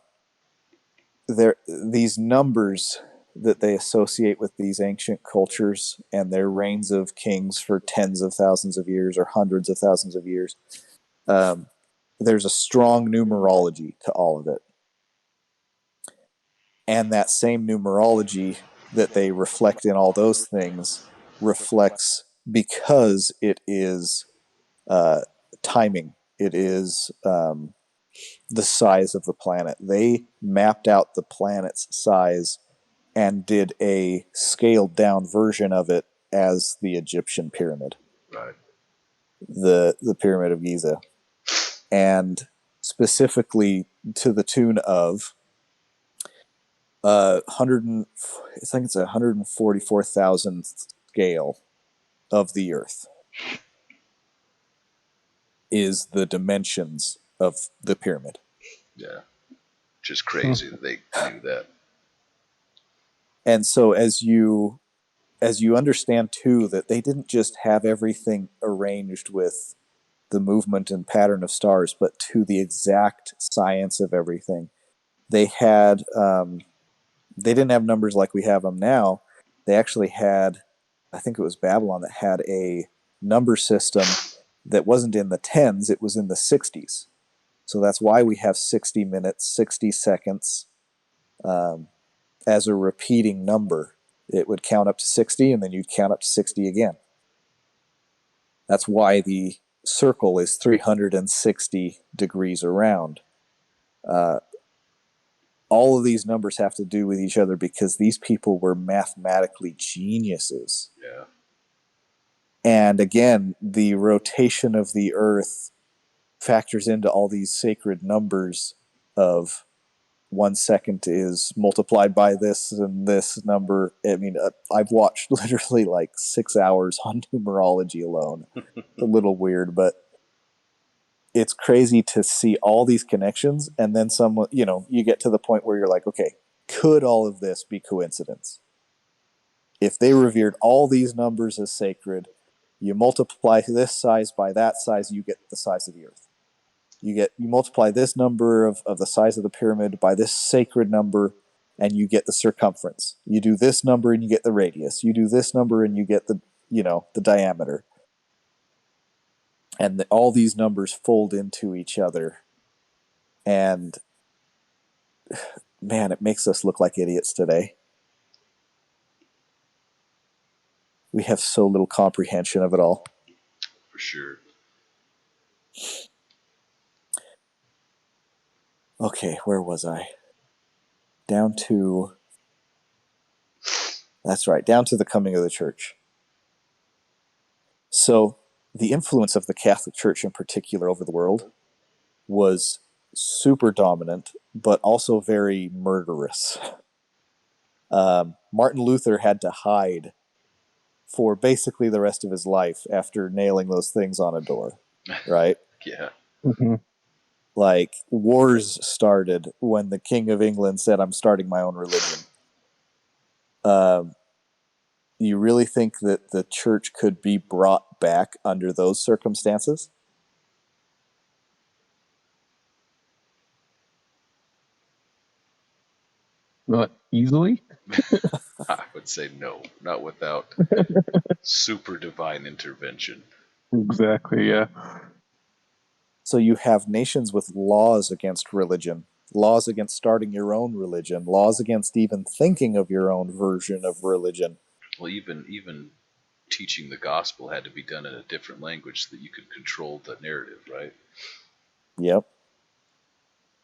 there, these numbers that they associate with these ancient cultures and their reigns of kings for tens of thousands of years or hundreds of thousands of years. Um, there's a strong numerology to all of it, and that same numerology that they reflect in all those things reflects because it is uh, timing. It is the size of the planet. They mapped out the planet's size and did a scaled down version of it as the Egyptian pyramid, Right. the Pyramid of Giza, and specifically to the tune of 100. I think it's 144,000th scale of the Earth is the dimensions of the pyramid. Yeah. Just crazy that they knew that. And so as you understand too that they didn't just have everything arranged with the movement and pattern of stars, but to the exact science of everything. They had they didn't have numbers like we have them now. They actually had, I think it was Babylon that had a number system that wasn't in the tens; it was in the 60s. So that's why we have 60 minutes, 60 seconds um, as a repeating number. It would count up to 60, and then you'd count up to 60 again. That's why the circle is 360 degrees around. Uh, all of these numbers have to do with each other because these people were mathematically geniuses. Yeah. And again, the rotation of the earth factors into all these sacred numbers of 1 second is multiplied by this and this number. I mean, I've watched literally like 6 hours on numerology alone. A little weird, but it's crazy to see all these connections. And then someone, you get to the point where you're like, okay, could all of this be coincidence? If they revered all these numbers as sacred, you multiply this size by that size, you get the size of the earth. You multiply this number of the size of the pyramid by this sacred number, and you get the circumference. You do this number and you get the radius. You do this number and you get the diameter. And all these numbers fold into each other. And man, it makes us look like idiots today. We have so little comprehension of it all. For sure. Okay, where was I? Down to... That's right, down to the coming of the church. So the influence of the Catholic Church in particular over the world was super dominant, but also very murderous. Martin Luther had to hide for basically the rest of his life after nailing those things on a door, right? Yeah. Mm-hmm. Like, wars started when the King of England said, I'm starting my own religion. You really think that the church could be brought back under those circumstances? Not easily. I would say no, not without super divine intervention. Exactly. Yeah. So you have nations with laws against religion, laws against starting your own religion, laws against even thinking of your own version of religion. Well, even teaching the gospel had to be done in a different language so that you could control the narrative, right? Yep.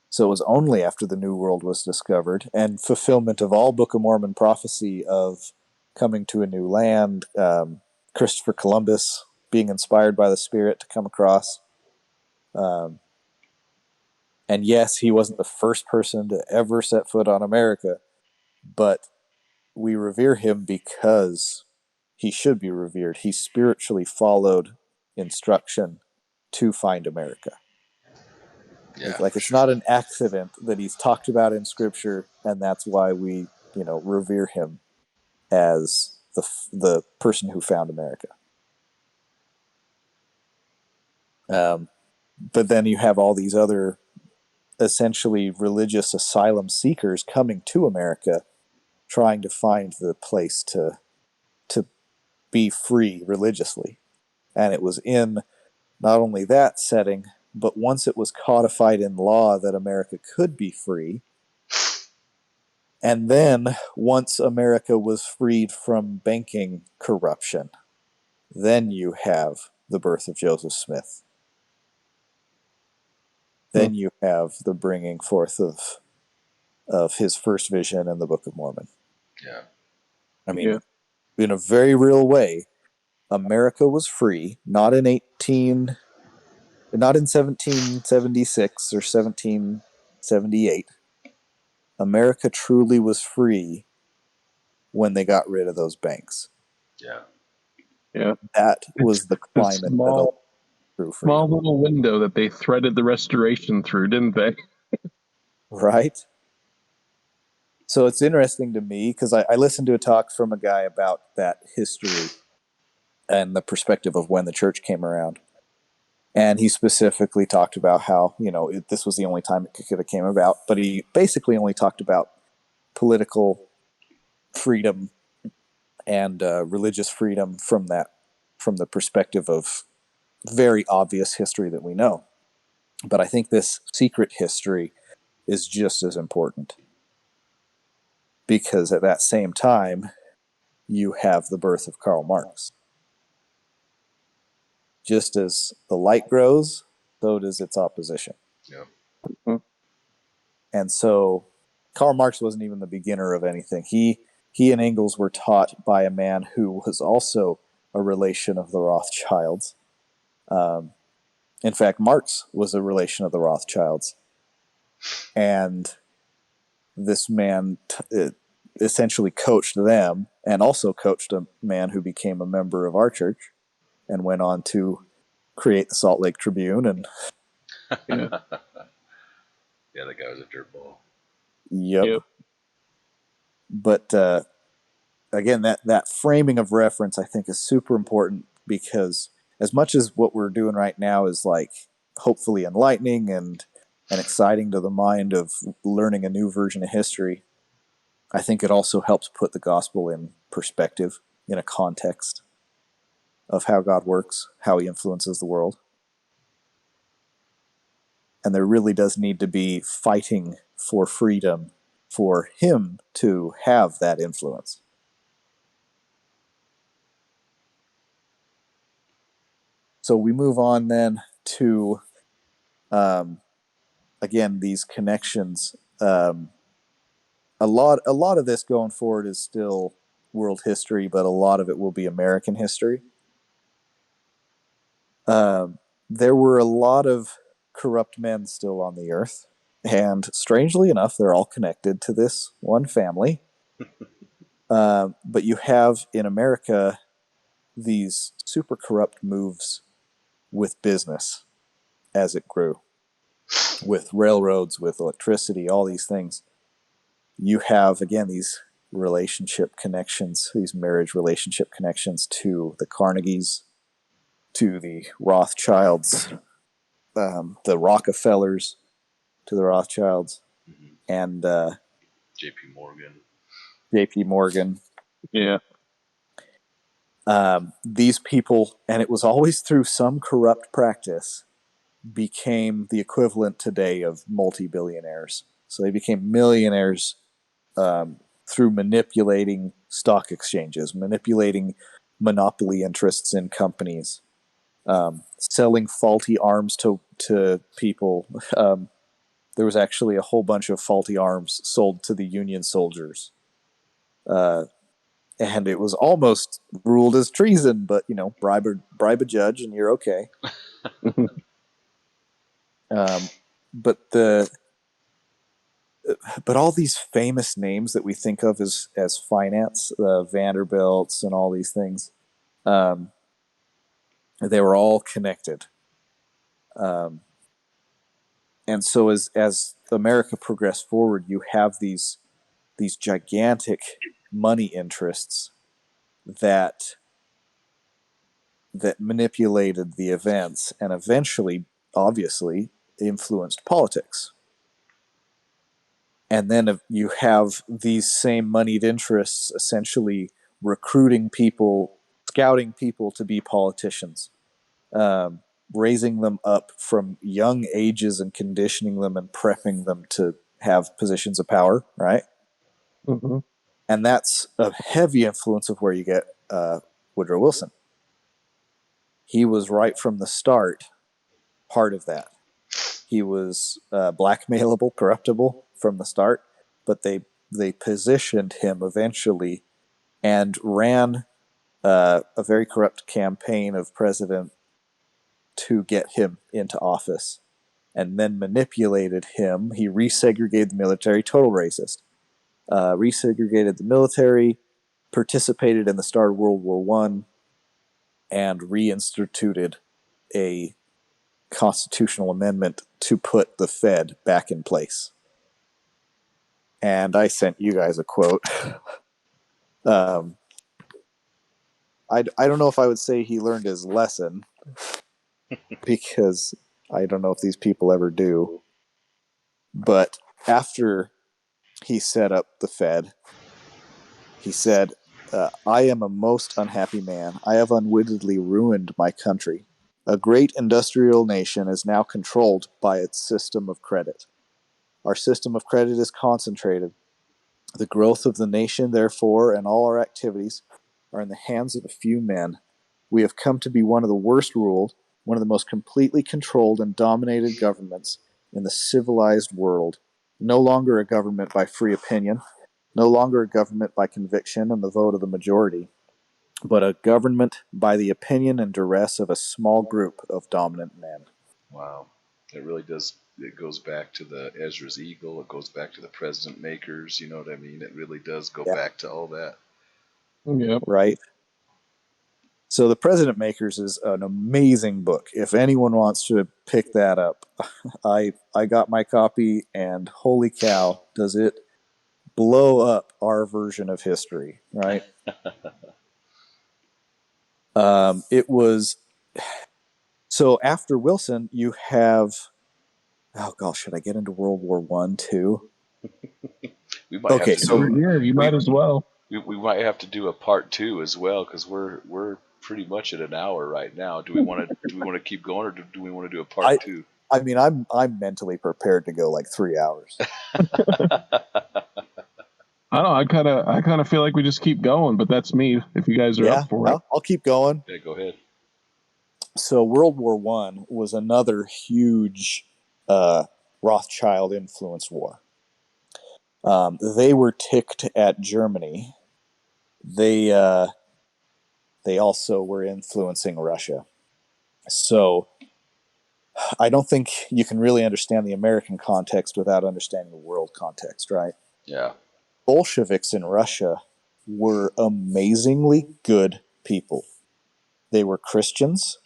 So it was only after the New World was discovered and fulfillment of all Book of Mormon prophecy of coming to a new land, Christopher Columbus being inspired by the Spirit to come across. And yes, he wasn't the first person to ever set foot on America, but we revere him because he should be revered. He spiritually followed instruction to find America. Yeah, Like for it's sure. not an accident that he's talked about in Scripture, and that's why we, revere him as the person who found America. But then you have all these other essentially religious asylum seekers coming to America, trying to find the place to be free religiously. And it was in not only that setting, but once it was codified in law that America could be free, and then once America was freed from banking corruption, then you have the birth of Joseph Smith. Hmm. Then you have the bringing forth of his first vision in the Book of Mormon. Yeah. I mean, Yeah. in a very real way, America was free, not in 1776 or 1778. America truly was free when they got rid of those banks. Yeah. Yeah. That It's was the a climate that allowed true small freedom. little window that they threaded the restoration through, didn't they? Right? So it's interesting to me because I listened to a talk from a guy about that history and the perspective of when the church came around. And he specifically talked about how, this was the only time it could have came about. But he basically only talked about political freedom and religious freedom from the perspective of very obvious history that we know. But I think this secret history is just as important because at that same time, you have the birth of Karl Marx. Just as the light grows, so does its opposition. Yeah. Hmm. And so Karl Marx wasn't even the beginner of anything. He and Engels were taught by a man who was also a relation of the Rothschilds. In fact, Marx was a relation of the Rothschilds. And this man essentially coached them and also coached a man who became a member of our church and went on to create the Salt Lake Tribune. And Yeah. Yeah, that guy was a dirtball. yep. Yep. But again, that framing of reference I think is super important because as much as what we're doing right now is like hopefully enlightening and exciting to the mind of learning a new version of history, I think it also helps put the gospel in perspective, in a context of how God works, how he influences the world. And there really does need to be fighting for freedom for him to have that influence. So we move on then to again, these connections. A lot of this going forward is still world history, but a lot of it will be American history. There were a lot of corrupt men still on the earth, and strangely enough, they're all connected to this one family. But you have in America these super corrupt moves with business as it grew, with railroads, with electricity, all these things. You have, again, these relationship connections, these marriage relationship connections to the Carnegies, to the Rothschilds, the Rockefellers, to the Rothschilds, and J.P. Morgan. J.P. Morgan. Yeah. These people, and it was always through some corrupt practice, became the equivalent today of multi-billionaires. So they became millionaires through manipulating stock exchanges, manipulating monopoly interests in companies, selling faulty arms to people. There was actually a whole bunch of faulty arms sold to the Union soldiers. And it was almost ruled as treason, but, bribe a judge and you're okay. But all these famous names that we think of as finance, Vanderbilts and all these things, they were all connected. And so as America progressed forward, you have these gigantic money interests that manipulated the events and eventually, obviously, influenced politics. And then you have these same moneyed interests essentially recruiting people, scouting people to be politicians, raising them up from young ages and conditioning them and prepping them to have positions of power, right? Mm-hmm. And that's a heavy influence of where you get Woodrow Wilson. He was right from the start part of that. He was blackmailable, corruptible from the start, but they positioned him eventually and ran a very corrupt campaign of president to get him into office, and then manipulated him. He resegregated the military, total racist. Resegregated the military, participated in the start of World War I, and reinstituted a constitutional amendment to put the Fed back in place. And I sent you guys a quote. I don't know if I would say he learned his lesson, because I don't know if these people ever do. But after he set up the Fed, he said, I am a most unhappy man. I have unwittingly ruined my country. A great industrial nation is now controlled by its system of credit. Our system of credit is concentrated. The growth of the nation, therefore, and all our activities are in the hands of a few men. We have come to be one of the worst ruled, one of the most completely controlled and dominated governments in the civilized world. No longer a government by free opinion, no longer a government by conviction and the vote of the majority, but a government by the opinion and duress of a small group of dominant men. Wow. It really does. It goes back to the Ezra's Eagle. It goes back to the President Makers. You know what I mean? It really does go back to all that. Yep. Right. So the President Makers is an amazing book. If anyone wants to pick that up, I got my copy, and holy cow, does it blow up our version of history, right? It was... So after Wilson, you have... Oh, gosh, should I get into World War I, too? We might have to do you might as well. We might have to do a part 2 as well, because we're pretty much at an hour right now. Do we want to keep going, or do we want to do a part 2? I mean, I'm mentally prepared to go like 3 hours. I don't know. I kind of feel like we just keep going, but that's me. If you guys are up for it, I'll keep going. Yeah, go ahead. So World War I was another huge Rothschild influence war. They were ticked at Germany. They also were influencing Russia. So I don't think you can really understand the American context without understanding the world context, right? Yeah. Bolsheviks in Russia were amazingly good people. They were Christians,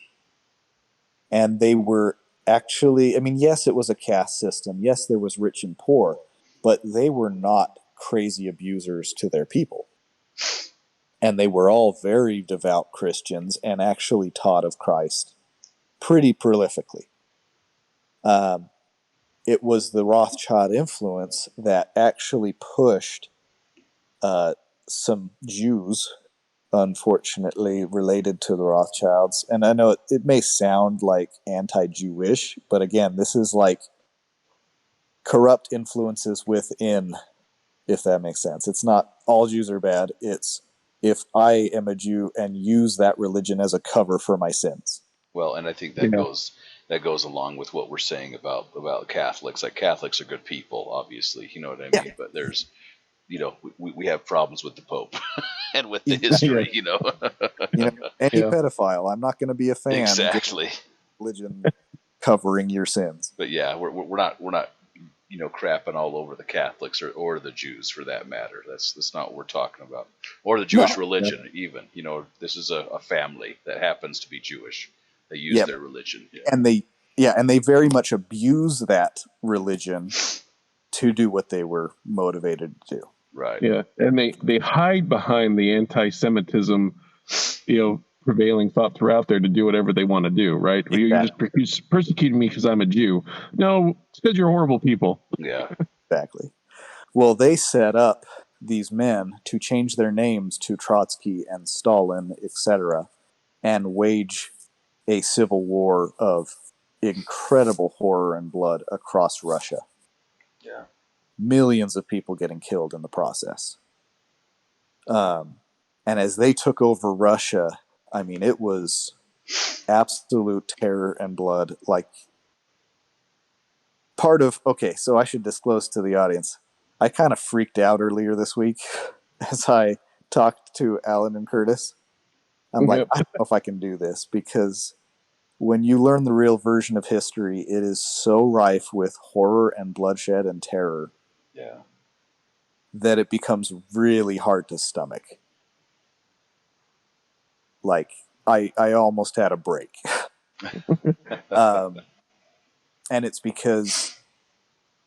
and they were actually, I mean, yes, it was a caste system. Yes, there was rich and poor, but they were not crazy abusers to their people. And they were all very devout Christians and actually taught of Christ pretty prolifically. It was the Rothschild influence that actually pushed some Jews, unfortunately, related to the Rothschilds. And I know it may sound like anti-Jewish, but again, this is like corrupt influences within, if that makes sense. It's not all Jews are bad. It's if I am a Jew and use that religion as a cover for my sins. Well, and I think that goes along with what we're saying about Catholics. Like, Catholics are good people, obviously, you know what I mean. But there's, we have problems with the Pope and with the history, Any pedophile, I'm not going to be a fan. Exactly. Religion covering your sins. But yeah, we're not crapping all over the Catholics or the Jews for that matter. That's not what we're talking about. Or the Jewish religion, even. This is a family that happens to be Jewish. They use their religion. Yeah. And they very much abuse that religion to do what they were motivated to do. Right. Yeah. And they hide behind the anti-Semitism, prevailing thought throughout there to do whatever they want to do, right? Exactly. You just persecuted me because I'm a Jew. No, it's because you're horrible people. Yeah. Exactly. Well, they set up these men to change their names to Trotsky and Stalin, etc., and wage a civil war of incredible horror and blood across Russia. Yeah. Millions of people getting killed in the process. And as they took over Russia, I mean, it was absolute terror and blood. Like, so I should disclose to the audience, I kind of freaked out earlier this week as I talked to Alan and Curtis. I'm like, I don't know if I can do this, because when you learn the real version of history, it is so rife with horror and bloodshed and terror that it becomes really hard to stomach. Like, I almost had a break. And it's because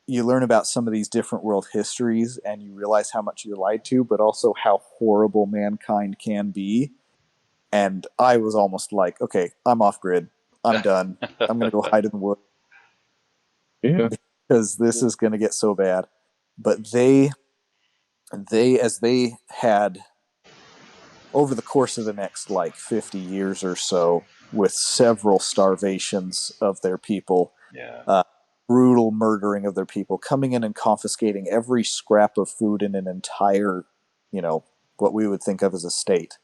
you learn about some of these different world histories and you realize how much you're lied to, but also how horrible mankind can be. And I was almost like, okay, I'm off grid. I'm done. I'm going to go hide in the woods. Yeah. Because this is going to get so bad. But they had, over the course of the next 50 years or so, with several starvations of their people, brutal murdering of their people, coming in and confiscating every scrap of food in an entire, what we would think of as a state,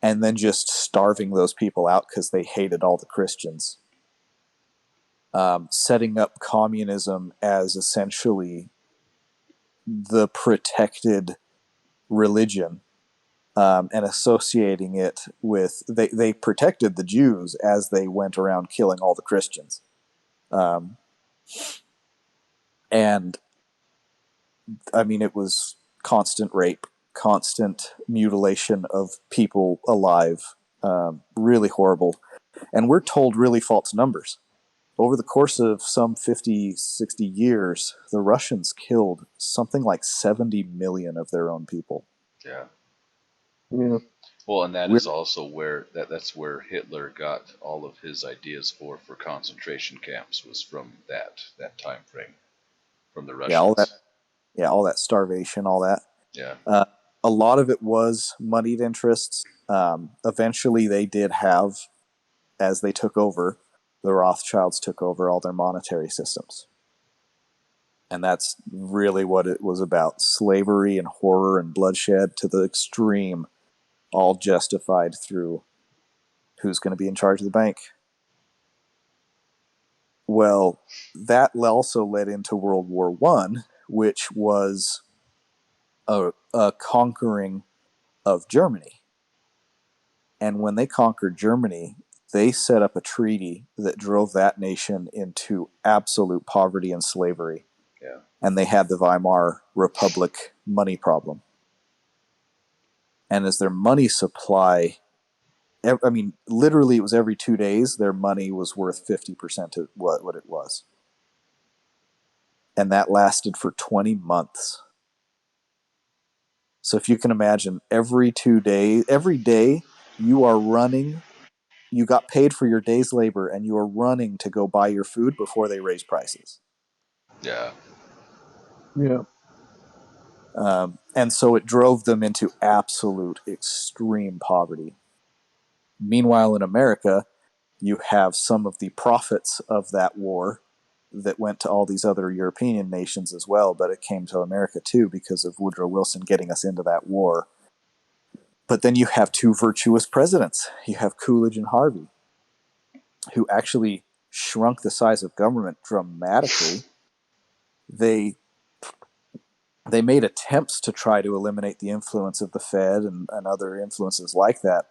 and then just starving those people out because they hated all the Christians. Setting up communism as essentially the protected religion, and associating it with, they protected the Jews as they went around killing all the Christians. And I mean, it was constant rape, constant mutilation of people alive, really horrible. And we're told really false numbers. Over the course of some 50, 60 years, the Russians killed something like 70 million of their own people. Yeah. Yeah. Well, and that is also where that's where Hitler got all of his ideas for concentration camps, was from that time frame, from the Russians. All that starvation, all that. Yeah. A lot of it was moneyed interests. Eventually, they did have, as they took over, the Rothschilds took over all their monetary systems. And that's really what it was about. Slavery and horror and bloodshed to the extreme, all justified through who's going to be in charge of the bank. Well, that also led into World War One, which was a conquering of Germany. And when they conquered Germany, they set up a treaty that drove that nation into absolute poverty and slavery. Yeah. And they had the Weimar Republic money problem. And as their money supply, I mean, literally it was every 2 days, their money was worth 50% of what it was. And that lasted for 20 months. So if you can imagine, every 2 days, every day you are running, you got paid for your day's labor and you are running to go buy your food before they raise prices. Yeah. Yeah. And so it drove them into absolute extreme poverty. Meanwhile, in America, you have some of the profits of that war that went to all these other European nations as well, but it came to America too because of Woodrow Wilson getting us into that war. But then you have two virtuous presidents. You have Coolidge and Harvey, who actually shrunk the size of government dramatically. They made attempts to try to eliminate the influence of the Fed and other influences like that.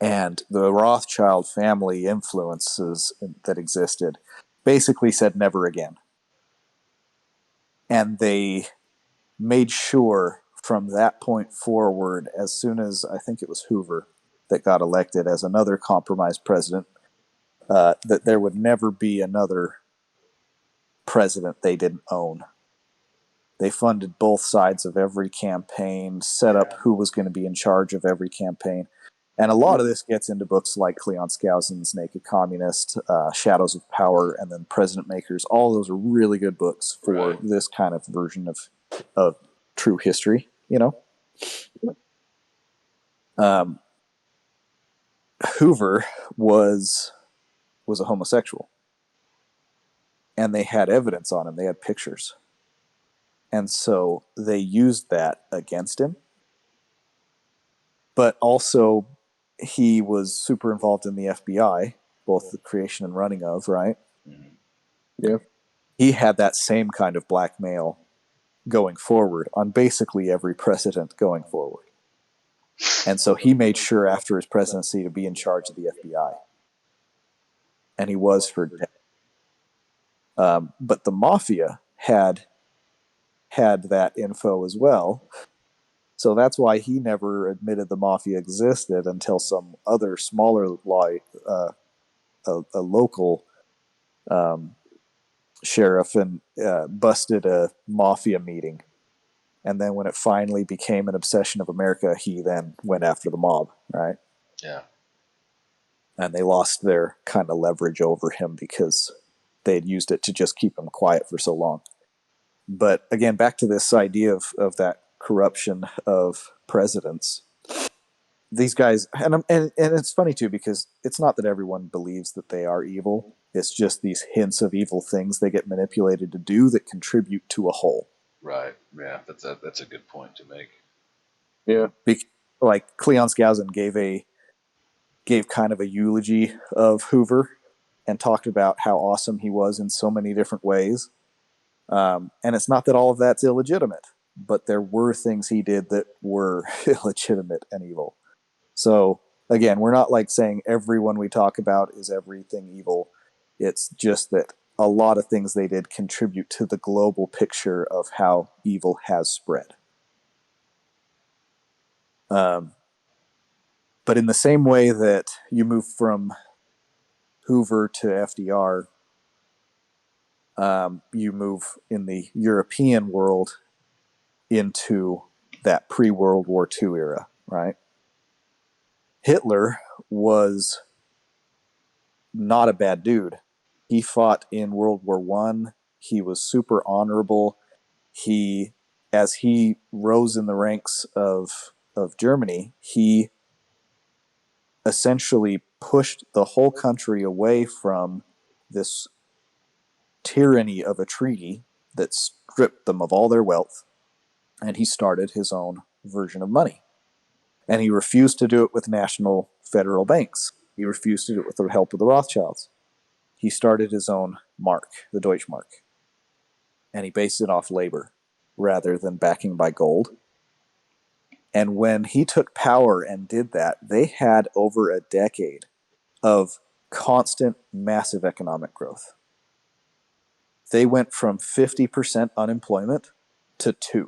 And the Rothschild family influences that existed basically said never again. And they made sure from that point forward, as soon as I think it was Hoover that got elected as another compromised president, that there would never be another president they didn't own. They funded both sides of every campaign, set up who was going to be in charge of every campaign. And a lot of this gets into books like Cleon Skousen's Naked Communist, Shadows of Power, and then President Makers. All those are really good books for this kind of version of true history, you know? Hoover was a homosexual. And they had evidence on him. They had pictures. And so they used that against him. But also, he was super involved in the FBI, both the creation and running of, right? Mm-hmm. Yeah. He had that same kind of blackmail going forward on basically every president going forward. And so he made sure after his presidency to be in charge of the FBI. And he was for death. But the mafia had that info as well. So that's why he never admitted the mafia existed until some other smaller a local sheriff and busted a mafia meeting. And then when it finally became an obsession of America, he then went after the mob, right? Yeah. And they lost their kind of leverage over him because they had used it to just keep him quiet for so long. But again, back to this idea of that corruption of presidents. These guys, and it's funny too, because it's not that everyone believes that they are evil. It's just these hints of evil things they get manipulated to do that contribute to a whole. Right. Yeah. That's a good point to make. Yeah. Like Cleon Skousen gave kind of a eulogy of Hoover and talked about how awesome he was in so many different ways. And it's not that all of that's illegitimate, but there were things he did that were illegitimate and evil. So again, we're not like saying everyone we talk about is everything evil. It's just that a lot of things they did contribute to the global picture of how evil has spread. But in the same way that you move from Hoover to FDR, you move in the European world into that pre-World War II era, right? Hitler was not a bad dude. He fought in World War I. He was super honorable. As he rose in the ranks of Germany, he essentially pushed the whole country away from this tyranny of a treaty that stripped them of all their wealth, and he started his own version of money. And he refused to do it with national federal banks. He refused to do it with the help of the Rothschilds. he started his own mark, the Deutschmark. And he based it off labor rather than backing by gold. And when he took power and did that, they had over a decade of constant, massive economic growth. They went from 50% unemployment to 2%.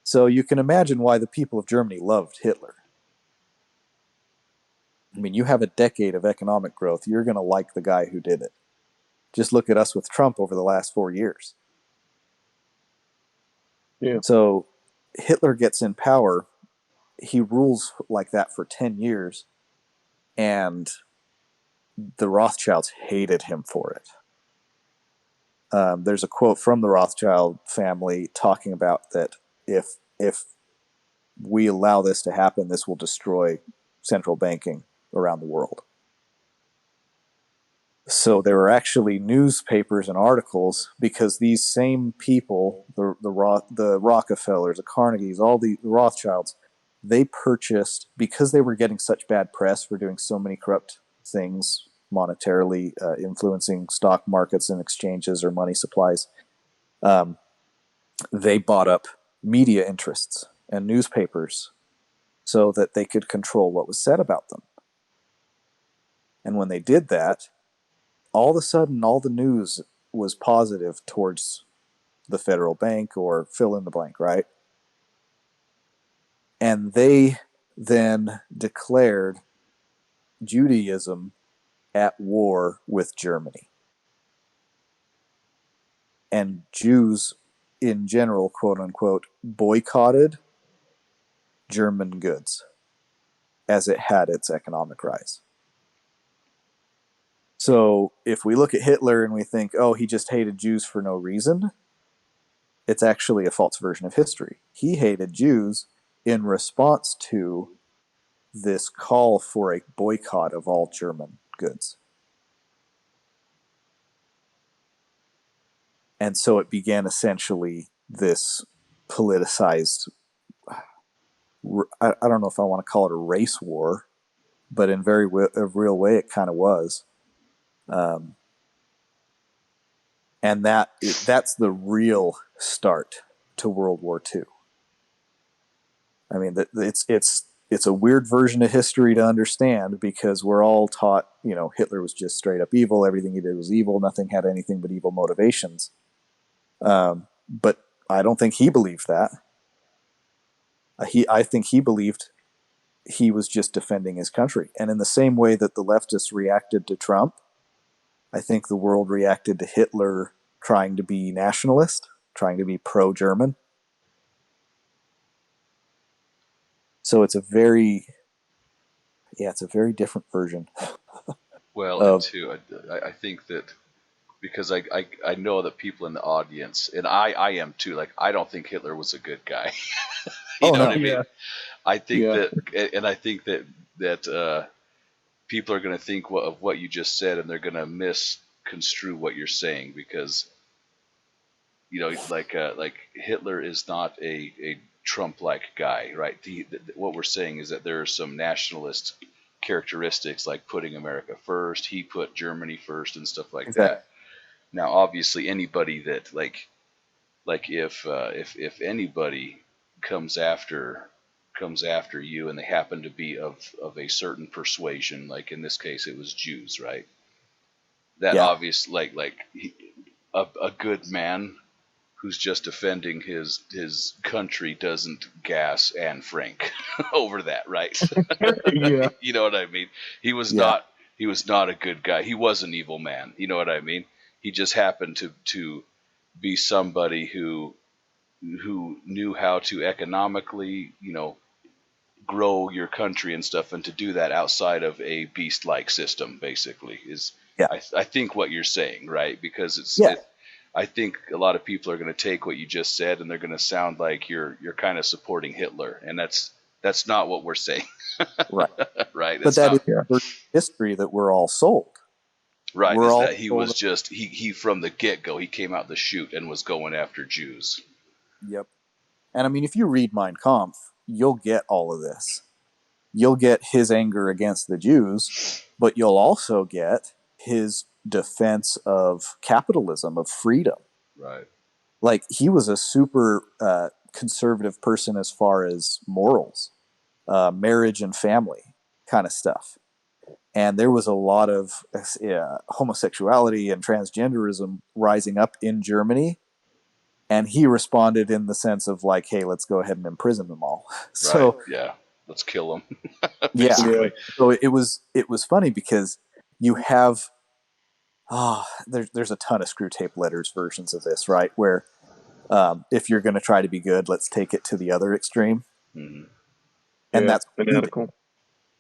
So you can imagine why the people of Germany loved Hitler. I mean, you have a decade of economic growth, you're going to like the guy who did it. Just look at us with Trump over the last 4 years. Yeah. So Hitler gets in power, he rules like that for 10 years, and the Rothschilds hated him for it. There's a quote from the Rothschild family talking about that if we allow this to happen, this will destroy central banking around the world. So there were actually newspapers and articles because these same people, the Rockefellers, the Carnegies, all the Rothschilds, they purchased, because they were getting such bad press for doing so many corrupt things monetarily, influencing stock markets and exchanges or money supplies, they bought up media interests and newspapers so that they could control what was said about them. And when they did that, all of a sudden, all the news was positive towards the federal bank or fill in the blank, right? And they then declared Judaism at war with Germany. And Jews in general, quote unquote, boycotted German goods as it had its economic rise. So if we look at Hitler and we think, oh, he just hated Jews for no reason, it's actually a false version of history. He hated Jews in response to this call for a boycott of all German goods. And so it began essentially this politicized, I don't know if I want to call it a race war, but in a real way it kind of was. And that's the real start to World War II. I mean, it's a weird version of history to understand because we're all taught, Hitler was just straight up evil. Everything he did was evil. Nothing had anything but evil motivations. But I don't think he believed that. I think he believed he was just defending his country. And in the same way that the leftists reacted to Trump, I think the world reacted to Hitler trying to be nationalist, trying to be pro-German. So it's a very different version. Well, and too, I think that because I know that people in the audience, and I am too, like, I don't think Hitler was a good guy. You know what I mean? Yeah. I think that, and I think that people are going to think of what you just said, and they're going to misconstrue what you're saying because, like Hitler is not a Trump-like guy, right? What we're saying is that there are some nationalist characteristics, like putting America first. He put Germany first and stuff like that. Now, obviously, anybody that like if anybody comes after you and they happen to be of a certain persuasion, like in this case it was Jews, right? That obvious a good man who's just defending his country doesn't gas Anne Frank over that, right? Yeah. You know what I mean? He was not a good guy. He was an evil man. You know what I mean? He just happened to be somebody who knew how to economically, grow your country and stuff, and to do that outside of a beast-like system, basically, is I think what you're saying, right? Because I think a lot of people are going to take what you just said and they're going to sound like you're kind of supporting Hitler, and that's not what we're saying. Right. Right. But that is history that we're all sold. Right. Is that he was just he from the get-go, he came out the chute and was going after Jews. Yep. And I mean, if you read Mein Kampf, you'll get all of this. you'll get his anger against the Jews, but you'll also get his defense of capitalism, of freedom. Right. Like, he was a super conservative person as far as morals, marriage and family kind of stuff. And there was a lot of homosexuality and transgenderism rising up in Germany. And he responded in the sense of like, hey, let's go ahead and imprison them all. So, right. Yeah. Let's kill them. yeah. Basically. So it was funny because you have, there's a ton of Screw Tape Letters versions of this, right? Where if you're going to try to be good, let's take it to the other extreme. Mm-hmm. And that's fanatical.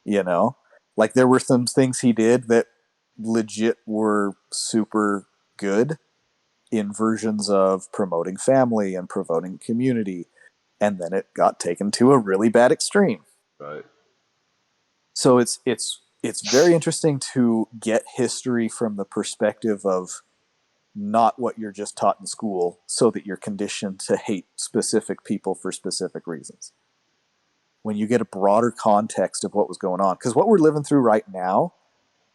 You know, like there were some things he did that legit were super good in versions of promoting family and promoting community, and then it got taken to a really bad extreme. Right. So it's very interesting to get history from the perspective of not what you're just taught in school, so that you're conditioned to hate specific people for specific reasons. When you get a broader context of what was going on. Because what we're living through right now,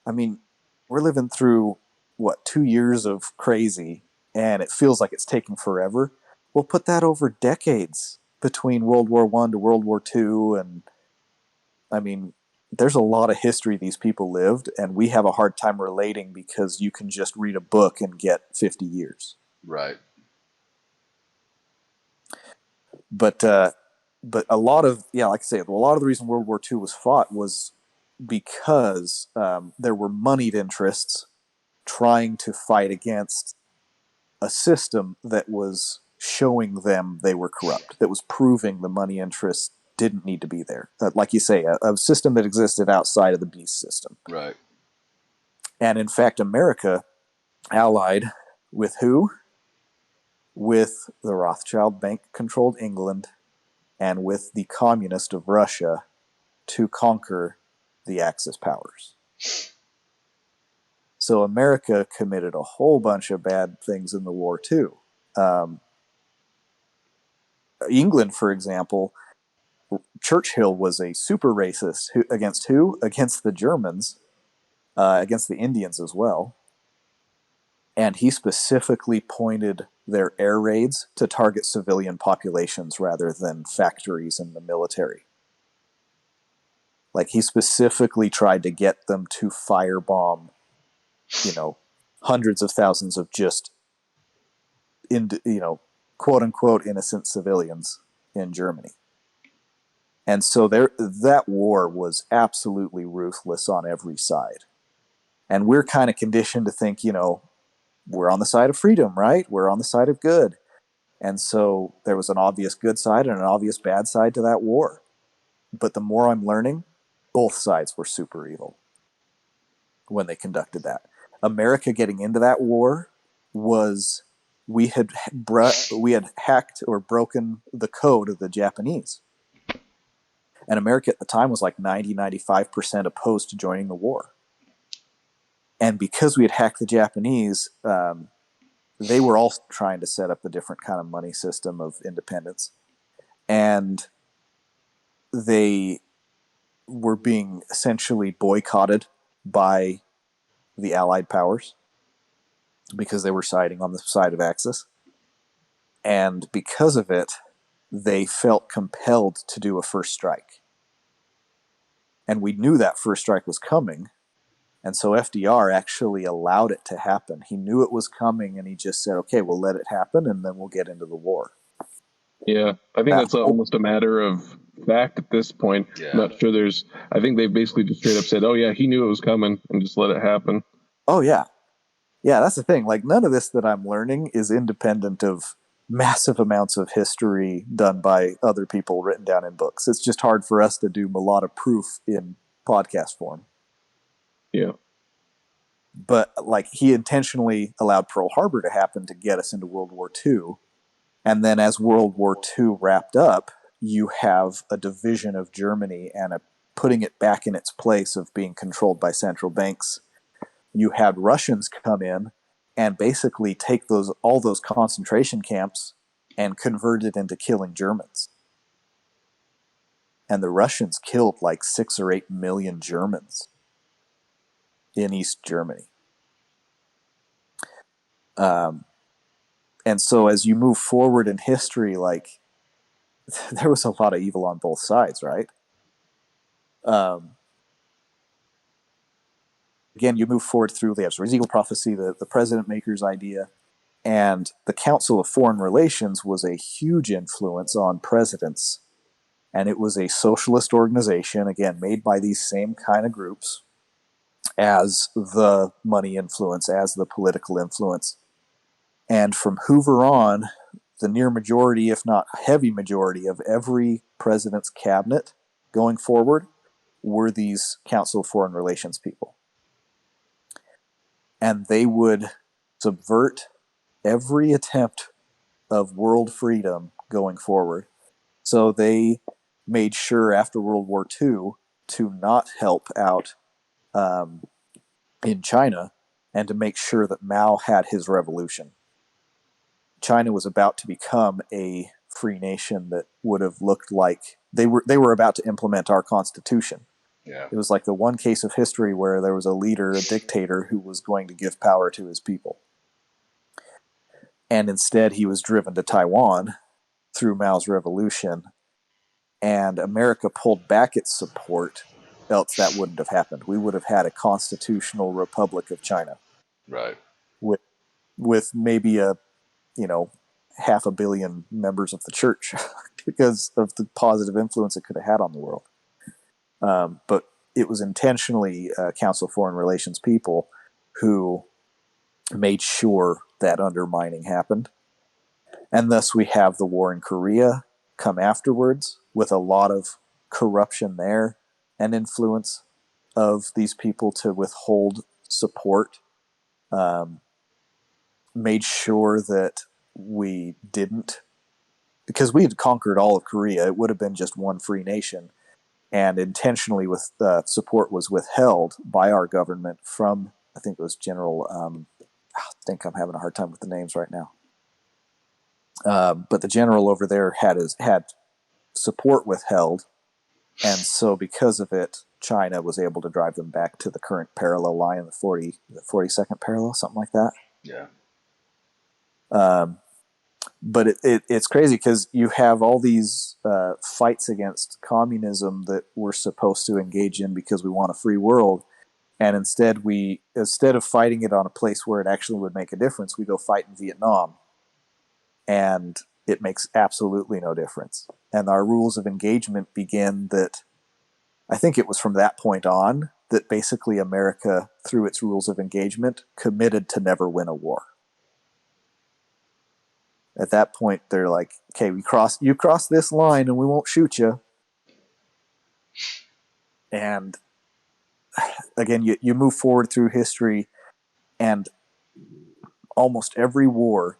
I mean, we're living through, 2 years of crazy, and it feels like it's taking forever. We'll put that over decades between World War I to World War II. And, I mean, there's a lot of history these people lived, and we have a hard time relating because you can just read a book and get 50 years. Right. But a lot of, like I say, a lot of the reason World War II was fought was because there were moneyed interests trying to fight against a system that was showing them they were corrupt, that was proving the money interests didn't need to be there. Like you say, a system that existed outside of the beast system. Right. And in fact, America allied with who? With the Rothschild Bank-controlled England and with the communist of Russia to conquer the Axis powers. So America committed a whole bunch of bad things in the war too. England, for example, Churchill was a super racist against who? Against the Germans, against the Indians as well. And he specifically pointed their air raids to target civilian populations rather than factories and the military. Like, he specifically tried to get them to firebomb, hundreds of thousands of just, quote unquote innocent civilians in Germany. And so that war was absolutely ruthless on every side. And we're kind of conditioned to think, we're on the side of freedom, right? We're on the side of good. And so there was an obvious good side and an obvious bad side to that war. But the more I'm learning, both sides were super evil when they conducted that. America getting into that war was, we had hacked or broken the code of the Japanese. And America at the time was like 95% opposed to joining the war. And because we had hacked the Japanese, they were also trying to set up a different kind of money system of independence. And they were being essentially boycotted by the Allied powers because they were siding on the side of Axis. And because of it, they felt compelled to do a first strike. And we knew that first strike was coming. And so FDR actually allowed it to happen. He knew it was coming, and he just said, okay, we'll let it happen, and then we'll get into the war. Yeah, I think that's almost a matter of fact at this point. Yeah. I'm not sure I think they basically just straight up said, oh yeah, he knew it was coming, and just let it happen. Oh yeah. Yeah, that's the thing. Like, none of this that I'm learning is independent of massive amounts of history done by other people written down in books. It's just hard for us to do a lot of proof in podcast form. Yeah. But like, he intentionally allowed Pearl Harbor to happen to get us into World War II. And then as World War II wrapped up, you have a division of Germany and putting it back in its place of being controlled by central banks. You had Russians come in and basically take all those concentration camps and convert it into killing Germans. and the Russians killed like 6 or 8 million Germans in East Germany. And so as you move forward in history, like, there was a lot of evil on both sides, right? Again, you move forward through the Ezekiel prophecy, the president maker's idea, and the Council of Foreign Relations was a huge influence on presidents. And it was a socialist organization, again, made by these same kind of groups as the money influence, as the political influence. And from Hoover on, the near majority, if not heavy majority, of every president's cabinet going forward were these Council of Foreign Relations people. And they would subvert every attempt of world freedom going forward. So they made sure after World War II to not help out in China and to make sure that Mao had his revolution. China was about to become a free nation that would have looked like they were about to implement our constitution. Yeah. It was like the one case of history where there was a leader, a dictator, who was going to give power to his people. And instead he was driven to Taiwan through Mao's revolution, and America pulled back its support, else that wouldn't have happened. We would have had a constitutional republic of China. Right. With maybe a, 500 million members of the church because of the positive influence it could have had on the world. But it was intentionally Council of Foreign Relations people who made sure that undermining happened. And thus we have the war in Korea come afterwards with a lot of corruption there and influence of these people to withhold support. Made sure that we didn't, because we had conquered all of Korea, it would have been just one free nation, and intentionally with support was withheld by our government from, I think it was General, I think I'm having a hard time with the names right now. But the general over there had support withheld, and so because of it, China was able to drive them back to the current parallel line, the 42nd parallel, something like that. Yeah. But it's crazy because you have all these fights against communism that we're supposed to engage in because we want a free world, and instead of fighting it on a place where it actually would make a difference, we go fight in Vietnam, and it makes absolutely no difference. And our rules of engagement begin that, I think it was from that point on that basically America, through its rules of engagement, committed to never win a war. At that point, they're like, okay, you cross this line and we won't shoot you. And again, you move forward through history, and almost every war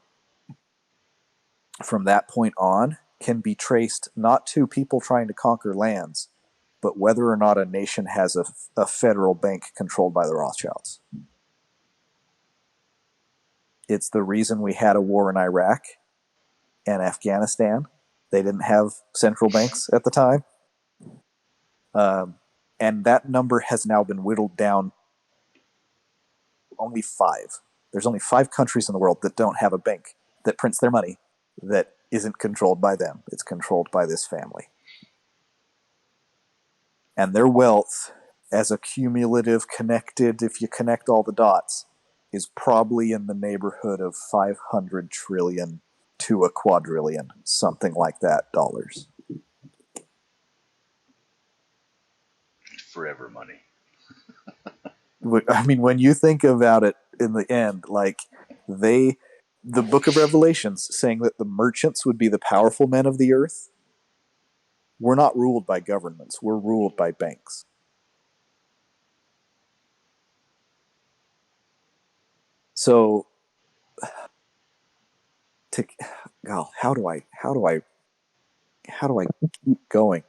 from that point on can be traced not to people trying to conquer lands, but whether or not a nation has a federal bank controlled by the Rothschilds. It's the reason we had a war in Iraq and Afghanistan. They didn't have central banks at the time. And that number has now been whittled down to only 5. There's only 5 countries in the world that don't have a bank that prints their money that isn't controlled by them. It's controlled by this family. And their wealth, as a cumulative connected, if you connect all the dots, is probably in the neighborhood of 500 trillion to a quadrillion, something like that, dollars. Forever money. I mean, when you think about it in the end, like the book of Revelations saying that the merchants would be the powerful men of the earth, we're not ruled by governments, we're ruled by banks. So, how do I keep going?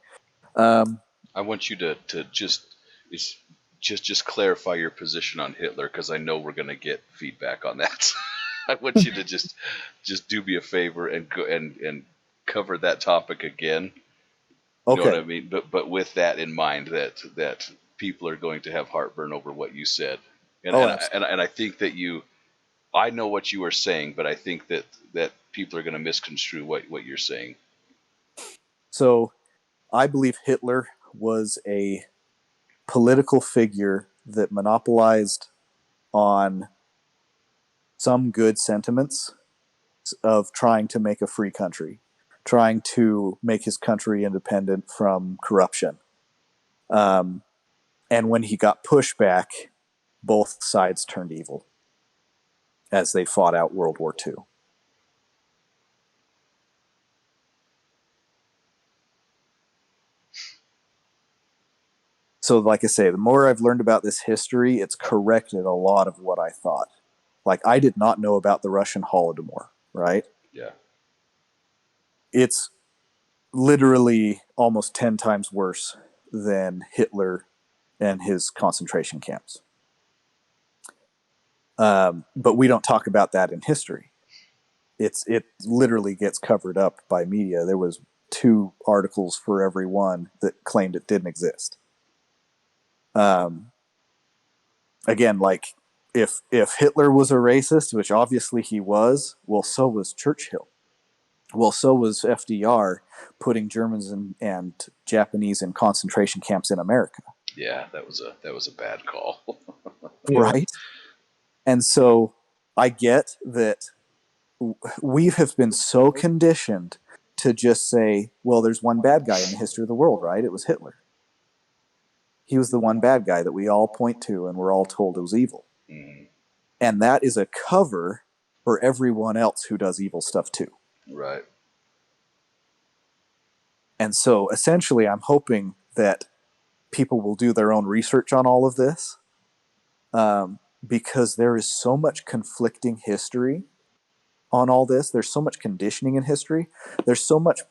I want you to just clarify your position on Hitler, because I know we're going to get feedback on that. I want you to just do me a favor and go and cover that topic again. You know what I Okay. mean? But with that in mind, that people are going to have heartburn over what you said, and Oh, and absolutely. and I think that I know what you are saying, but I think that people are going to misconstrue what you're saying. So I believe Hitler was a political figure that monopolized on some good sentiments of trying to make a free country, trying to make his country independent from corruption. Um, and when he got pushback, both sides turned evil as they fought out World War II. So, like I say, the more I've learned about this history, it's corrected a lot of what I thought. Like, I did not know about the Russian Holodomor, right? Yeah. It's literally almost 10 times worse than Hitler and his concentration camps. But we don't talk about that in history. It literally gets covered up by media. There was 2 articles for every one that claimed it didn't exist. Again, like if Hitler was a racist, which obviously he was, well, so was Churchill. Well, so was FDR putting Germans and Japanese in concentration camps in America. Yeah, that was a bad call. Yeah. Right? And so I get that we have been so conditioned to just say, well, there's one bad guy in the history of the world, right? It was Hitler. He was the one bad guy that we all point to and we're all told it was evil. Mm, And that is a cover for everyone else who does evil stuff too. right. And so essentially, I'm hoping that people will do their own research on all of this, because there is so much conflicting history on all this. There's so much conditioning in history. There's so much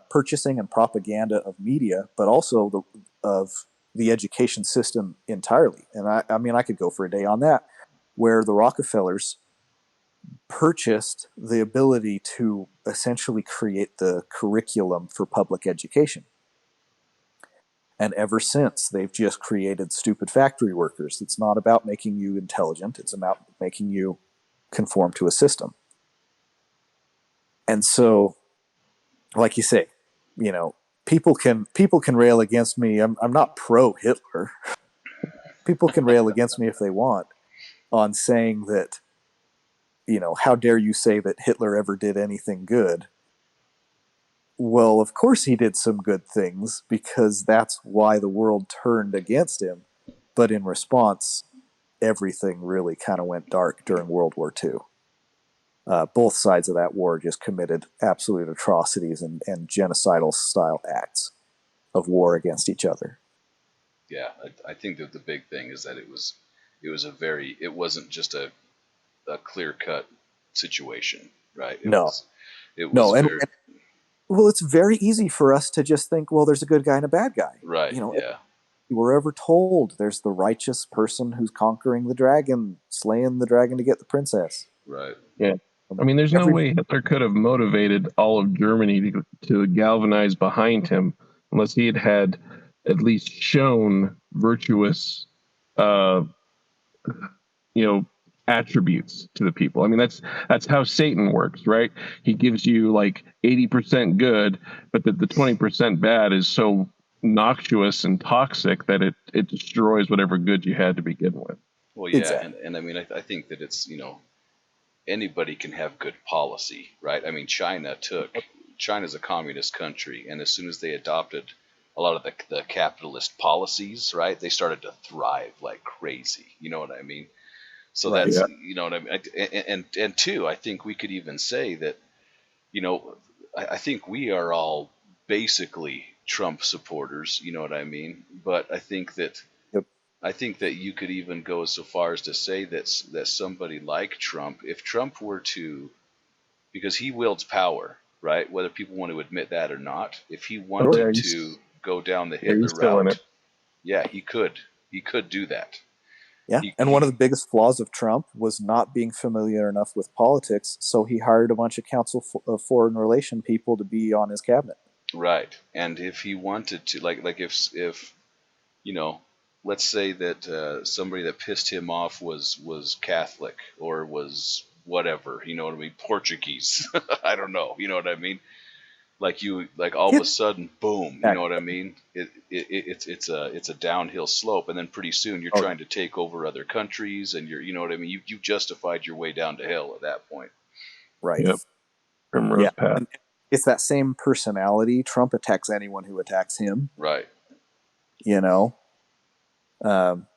purchasing and propaganda of media, but also of the education system entirely. And I mean, I could go for a day on that, where the Rockefellers purchased the ability to essentially create the curriculum for public education. And ever since, they've just created stupid factory workers. It's not about making you intelligent, it's about making you conform to a system. And so, like you say, you know, people can rail against me. I'm not pro Hitler. People can rail against me if they want on saying that, you know, how dare you say that Hitler ever did anything good? Well, of course he did some good things because that's why the world turned against him. But in response, everything really kind of went dark during World War II. Both sides of that war just committed absolute atrocities and genocidal style acts of war against each other. Yeah, I think that the big thing is that it wasn't just a clear cut situation, right? No, It was no, very and well, it's very easy for us to just think, well, there's a good guy and a bad guy. right. You know, Yeah, we're ever told there's the righteous person who's conquering the dragon, slaying the dragon to get the princess. right. Yeah. I mean, there's no Every way Hitler could have motivated all of Germany to galvanize behind him unless he had had at least shown virtuous, uh, you know, attributes to the people. I mean, that's how Satan works, right? He gives you like 80% good, but the 20% bad is so noxious and toxic that it destroys whatever good you had to begin with. Well, yeah, exactly. and I mean, I think that it's anybody can have good policy, right? I mean, China's a communist country, and as soon as they adopted a lot of the capitalist policies, right, they started to thrive like crazy. You know what I mean? So Right. that's Yeah. you know what I mean. And two, I think we could even say that you know I think we are all basically Trump supporters. You know what I mean? But Yep. I think that you could even go so far as to say that somebody like Trump, if Trump were to, because he wields power, right? Whether people want to admit that or not, if he Oh yeah, wanted to go down the he's Hitler still in it. route, yeah, he could. He could do that. Yeah. And one of the biggest flaws of Trump was not being familiar enough with politics, so he hired a bunch of Council of Foreign Relation people to be on his cabinet. Right. And if he wanted to, like if you know, let's say that somebody that pissed him off was Catholic or was whatever, you know what I mean, Portuguese. I don't know, you know what I mean? Like all of a It sudden, boom, you know what I actually, mean? It's a downhill slope, and then pretty soon you're oh, trying to take over other countries, and you know what I mean. You've justified your way down to hell at that point. right. Yep. Primrose Yeah. Path. And it's that same personality. Trump attacks anyone who attacks him, Right. you know. Um,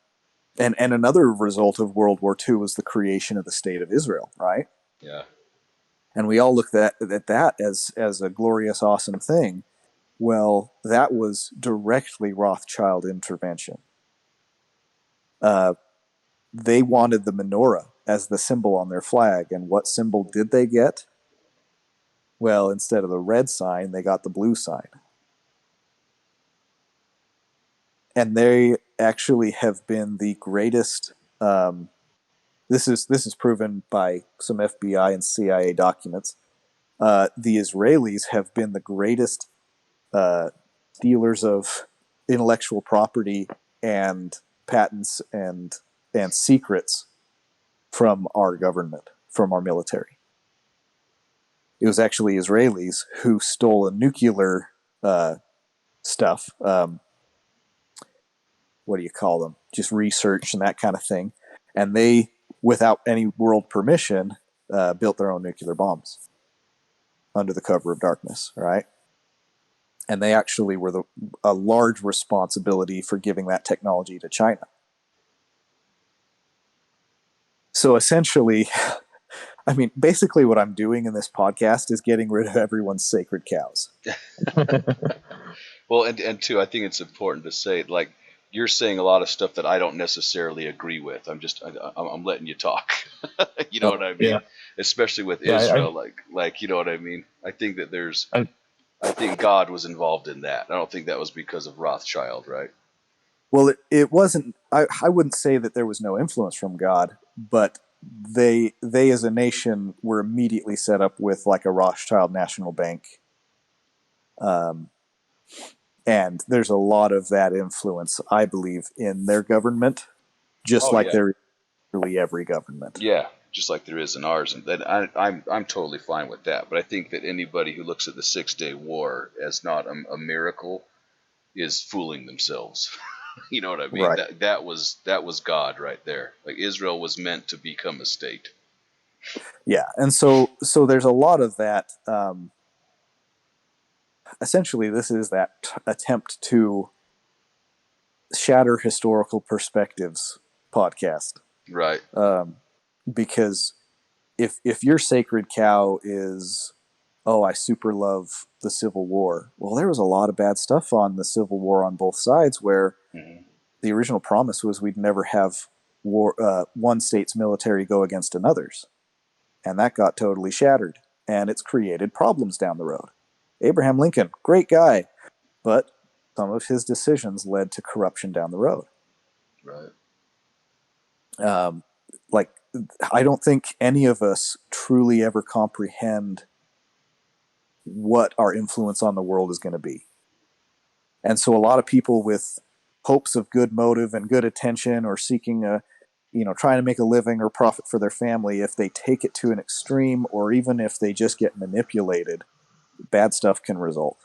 and another result of World War II was the creation of the State of Israel, right? Yeah. And we all look at that as a glorious, awesome thing. Well, that was directly Rothschild intervention. Uh, they wanted the menorah as the symbol on their flag, and what symbol did they get? Well, instead of the red sign, they got the blue sign. And they actually have been the greatest. This is proven by some FBI and CIA documents. The Israelis have been the greatest uh, stealers of intellectual property and patents and secrets from our government, from our military. It was actually Israelis who stole a nuclear stuff. What do you call them? Just research and that kind of thing. And they, without any world permission, built their own nuclear bombs under the cover of darkness, right? And they actually were a large responsibility for giving that technology to China. So essentially, I mean, basically what I'm doing in this podcast is getting rid of everyone's sacred cows. Well, and too, I think it's important to say, like, you're saying a lot of stuff that I don't necessarily agree with. I'm letting you talk. You know Oh, what I mean? Yeah. Especially with Yeah. Israel, like you know what I mean? I think that I I think God was involved in that. I don't think that was because of Rothschild, right? well, it wasn't. I wouldn't say that there was no influence from God, but they as a nation were immediately set up with like a Rothschild national bank, um, and there's a lot of that influence, I believe, in their government, just Oh like yeah, there is in really every government. yeah. Just like there is in ours, and that I'm totally fine with that. But I think that anybody who looks at the 6 Day War as not a miracle is fooling themselves. You know what I mean? Right. That was God right there. Like Israel was meant to become a state. Yeah, and so there's a lot of that. Essentially, this is that attempt to shatter historical perspectives podcast, Right. because if your sacred cow is, oh, I super love the Civil War, well, there was a lot of bad stuff on the Civil War on both sides, where Hmm. the original promise was we'd never have one state's military go against another's, and that got totally shattered, and it's created problems down the road. Abraham Lincoln, great guy, but some of his decisions led to corruption down the road. Right. Um, like, I don't think any of us truly ever comprehend what our influence on the world is going to be. And so a lot of people with hopes of good motive and good attention, or seeking trying to make a living or profit for their family, if they take it to an extreme, or even if they just get manipulated, bad stuff can result.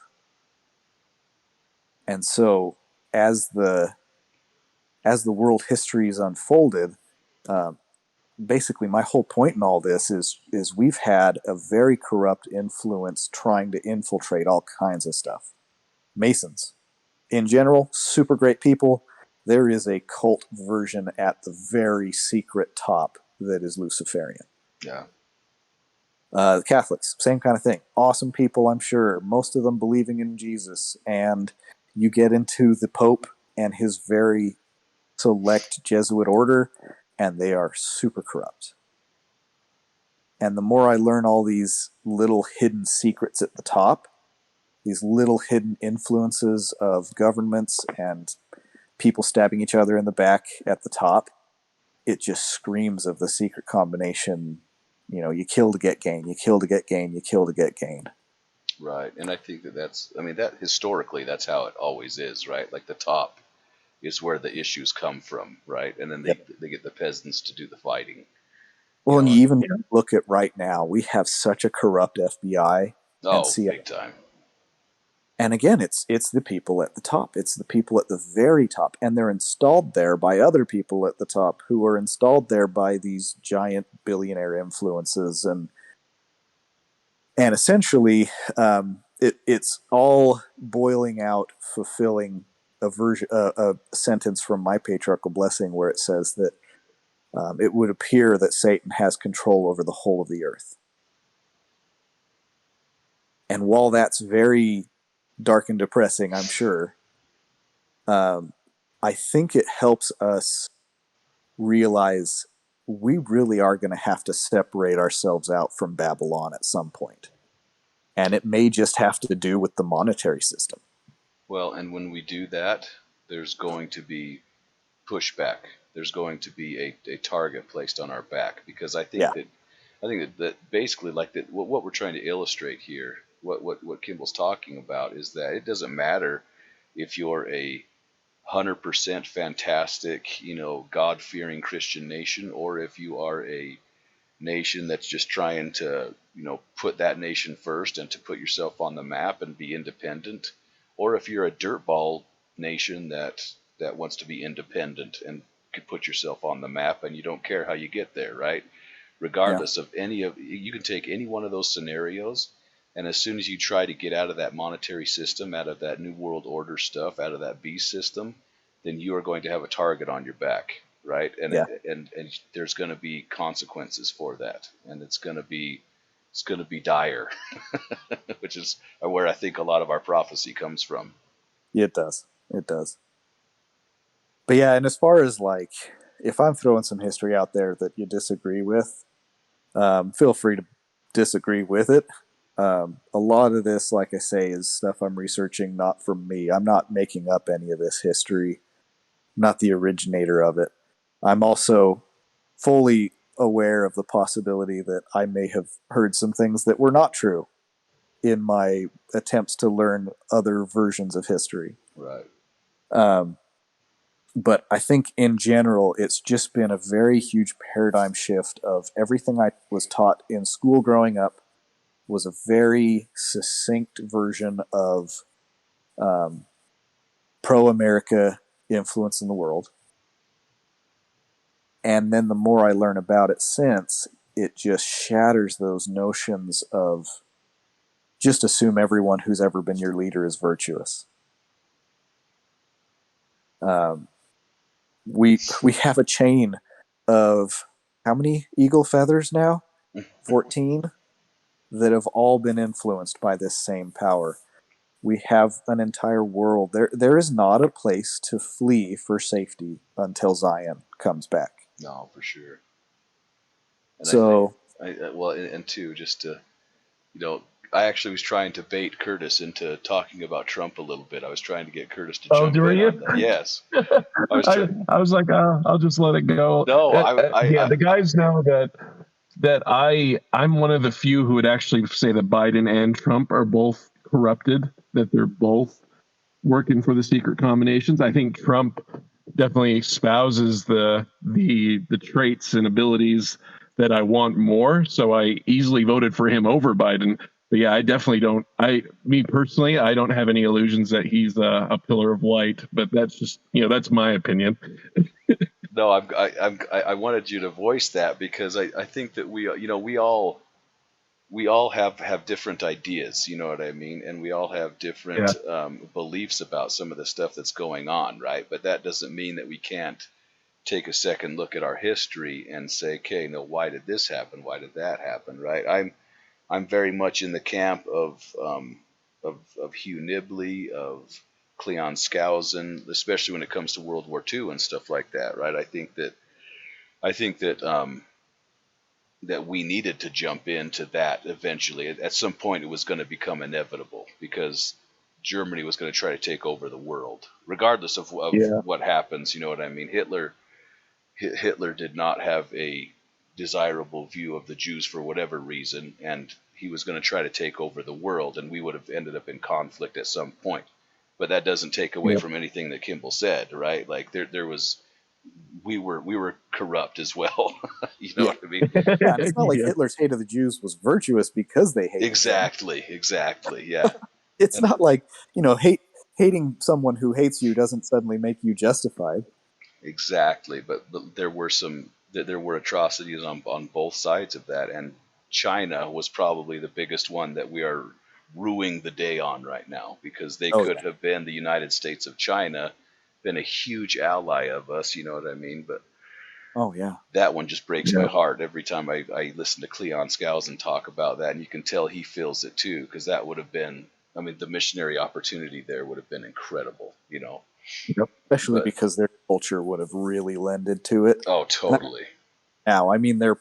And so as the world history is unfolded, um, basically my whole point in all this is we've had a very corrupt influence trying to infiltrate all kinds of stuff. Masons, in general, super great people. There is a cult version at the very secret top that is Luciferian. Yeah. The Catholics, same kind of thing. Awesome people, I'm sure. Most of them believing in Jesus. And you get into the Pope and his very select Jesuit order, and they are super corrupt. And the more I learn all these little hidden secrets at the top, these little hidden influences of governments and people stabbing each other in the back at the top, it just screams of the secret combination. You kill to get gain, you kill to get gain, you kill to get gain. Right. And I think that historically, that's how it always is, right? Like the top is where the issues come from, right? And then Yep. they get the peasants to do the fighting. Well, and know, you even look at right now, we have such a corrupt FBI and oh, CIA. big time. And again, it's the people at the top. It's the people at the very top, and they're installed there by other people at the top who are installed there by these giant billionaire influences, and essentially, it's all boiling out, fulfilling a sentence from My Patriarchal Blessing where it says that it would appear that Satan has control over the whole of the earth. And while that's very dark and depressing, I'm sure, I think it helps us realize we really are going to have to separate ourselves out from Babylon at some point. And it may just have to do with the monetary system. Well, and when we do that, there's going to be pushback. There's going to be a target placed on our back, because I think that basically, like that, what we're trying to illustrate here, what Kimball's talking about, is that it doesn't matter if you're a 100% fantastic, God-fearing Christian nation, or if you are a nation that's just trying to, put that nation first and to put yourself on the map and be independent, or if you're a dirtball nation that wants to be independent and could put yourself on the map and you don't care how you get there, right? Regardless of you can take any one of those scenarios, and as soon as you try to get out of that monetary system, out of that New World Order stuff, out of that beast system, then you are going to have a target on your back, right? And and there's going to be consequences for that, and it's going to be dire, which is where I think a lot of our prophecy comes from. It does. But yeah, and as far as like, if I'm throwing some history out there that you disagree with, feel free to disagree with it. A lot of this, like I say, is stuff I'm researching, not from me. I'm not making up any of this history. I'm not the originator of it. I'm also fully aware of the possibility that I may have heard some things that were not true in my attempts to learn other versions of history. Right. But I think in general, it's just been a very huge paradigm shift of everything I was taught in school growing up was a very succinct version of pro-America influence in the world. And then the more I learn about it since, it just shatters those notions of just assume everyone who's ever been your leader is virtuous. We have a chain of how many eagle feathers now? 14 that have all been influenced by this same power. We have an entire world. There is not a place to flee for safety until Zion comes back. No, for sure. And so, and two, just to, I actually was trying to bait Curtis into talking about Trump a little bit. I was trying to get Curtis to jump in on that. Yes. I was like, I'll just let it go. No, the guys know that I'm one of the few who would actually say that Biden and Trump are both corrupted, that they're both working for the secret combinations. I think Trump definitely espouses the traits and abilities that I want more, so I easily voted for him over Biden. But yeah, I definitely don't. Me personally, I don't have any illusions that he's a pillar of light. But that's just that's my opinion. No, I wanted you to voice that because I think that we all have different ideas, you know what I mean, and we all have different beliefs about some of the stuff that's going on, right? But that doesn't mean that we can't take a second look at our history and say, okay, no, why did this happen? Why did that happen? Right? I'm very much in the camp of Hugh Nibley, of Cleon Skousen, especially when it comes to World War II and stuff like that. Right? I think that that we needed to jump into that eventually. At some point, it was going to become inevitable because Germany was going to try to take over the world, regardless of what happens. You know what I mean? Hitler did not have a desirable view of the Jews for whatever reason, and he was going to try to take over the world, and we would have ended up in conflict at some point. But that doesn't take away from anything that Kimball said, right? Like there was, we were corrupt as well. You know what I mean? Yeah, and it's not like Hitler's hate of the Jews was virtuous because they hated Exactly. Yeah. It's not like, hating someone who hates you doesn't suddenly make you justified. Exactly, but there were atrocities on both sides of that, and China was probably the biggest one that we are ruining the day on right now, because they could have been the United States of China, been a huge ally of us, you know what I mean? But that one just breaks my heart every time I listen to Cleon Skousen talk about that, and you can tell he feels it too, because that would have been, I mean, the missionary opportunity there would have been incredible, you know. Especially because their culture would have really lended to it. Oh, totally. Now, I mean, they're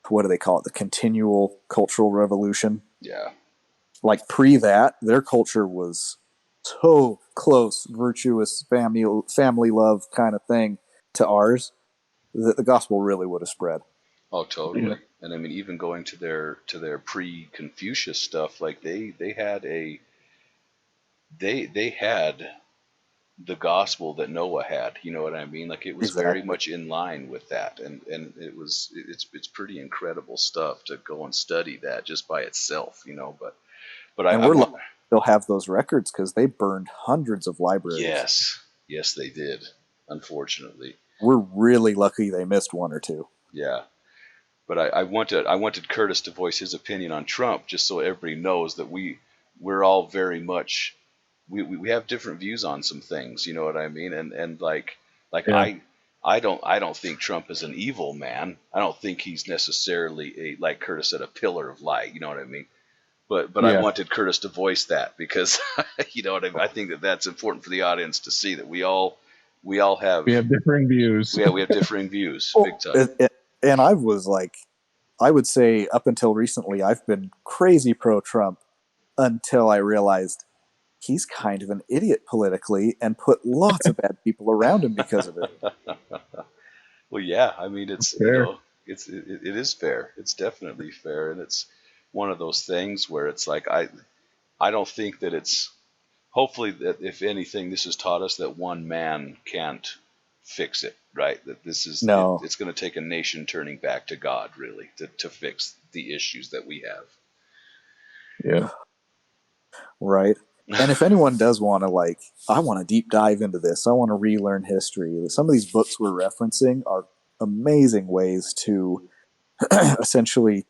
what do they call it? The continual cultural revolution. Yeah. Like pre that, their culture was so close, virtuous, family love kind of thing to ours that the gospel really would have spread. Oh, totally. Yeah. And I mean, even going to their pre-Confucius stuff, like they had the gospel that Noah had, you know what I mean? Like it was very much in line with that, and it's pretty incredible stuff to go and study that just by itself, you know. But we're they'll have those records because they burned hundreds of libraries. Yes, they did. Unfortunately, we're really lucky they missed one or two. Yeah. But I wanted Curtis to voice his opinion on Trump, just so everybody knows that we're all very much we have different views on some things, you know what I mean? And like I don't think Trump is an evil man. I don't think he's necessarily like Curtis said, a pillar of light, you know what I mean? But I wanted Curtis to voice that because you know what I mean? I think that's important for the audience to see that we all have differing views. Yeah, we have differing views, big time. And I would say up until recently, I've been crazy pro-Trump until I realized he's kind of an idiot politically and put lots of bad people around him because of it. Well, yeah, I mean, it's fair. It is fair. It's definitely fair, and it's one of those things where it's like I don't think that it's. Hopefully, that if anything, this has taught us that one man can't fix it, right? That this is it's going to take a nation turning back to God, really, to fix the issues that we have. Yeah. Right. And if anyone does want to I want to deep dive into this, I want to relearn history. Some of these books we're referencing are amazing ways to essentially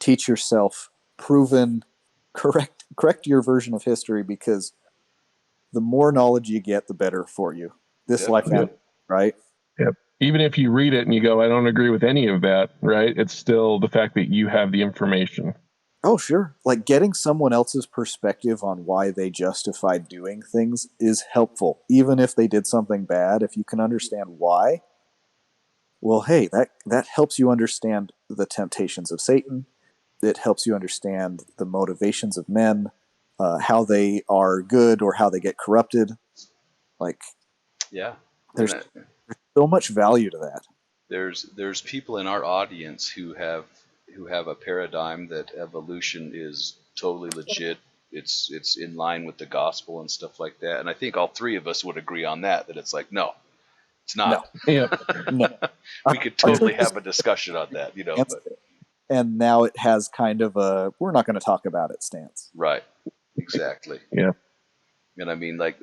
teach yourself proven, correct your version of history, because the more knowledge you get, the better for you. This life, right? Yep. Even if you read it and you go, I don't agree with any of that, right? It's still the fact that you have the information. Oh, sure. Like getting someone else's perspective on why they justified doing things is helpful. Even if they did something bad, if you can understand why, well, hey, that helps you understand the temptations of Satan. It helps you understand the motivations of men, how they are good or how they get corrupted. There's so much value to that. There's people in our audience who have a paradigm that evolution is totally legit. It's in line with the gospel and stuff like that. And I think all three of us would agree on that it's like, no, it's not. No. No. We could totally have a discussion on that, you know. But. And now it has kind of a we're not going to talk about it stance. Right. Exactly. Yeah. And I mean, like,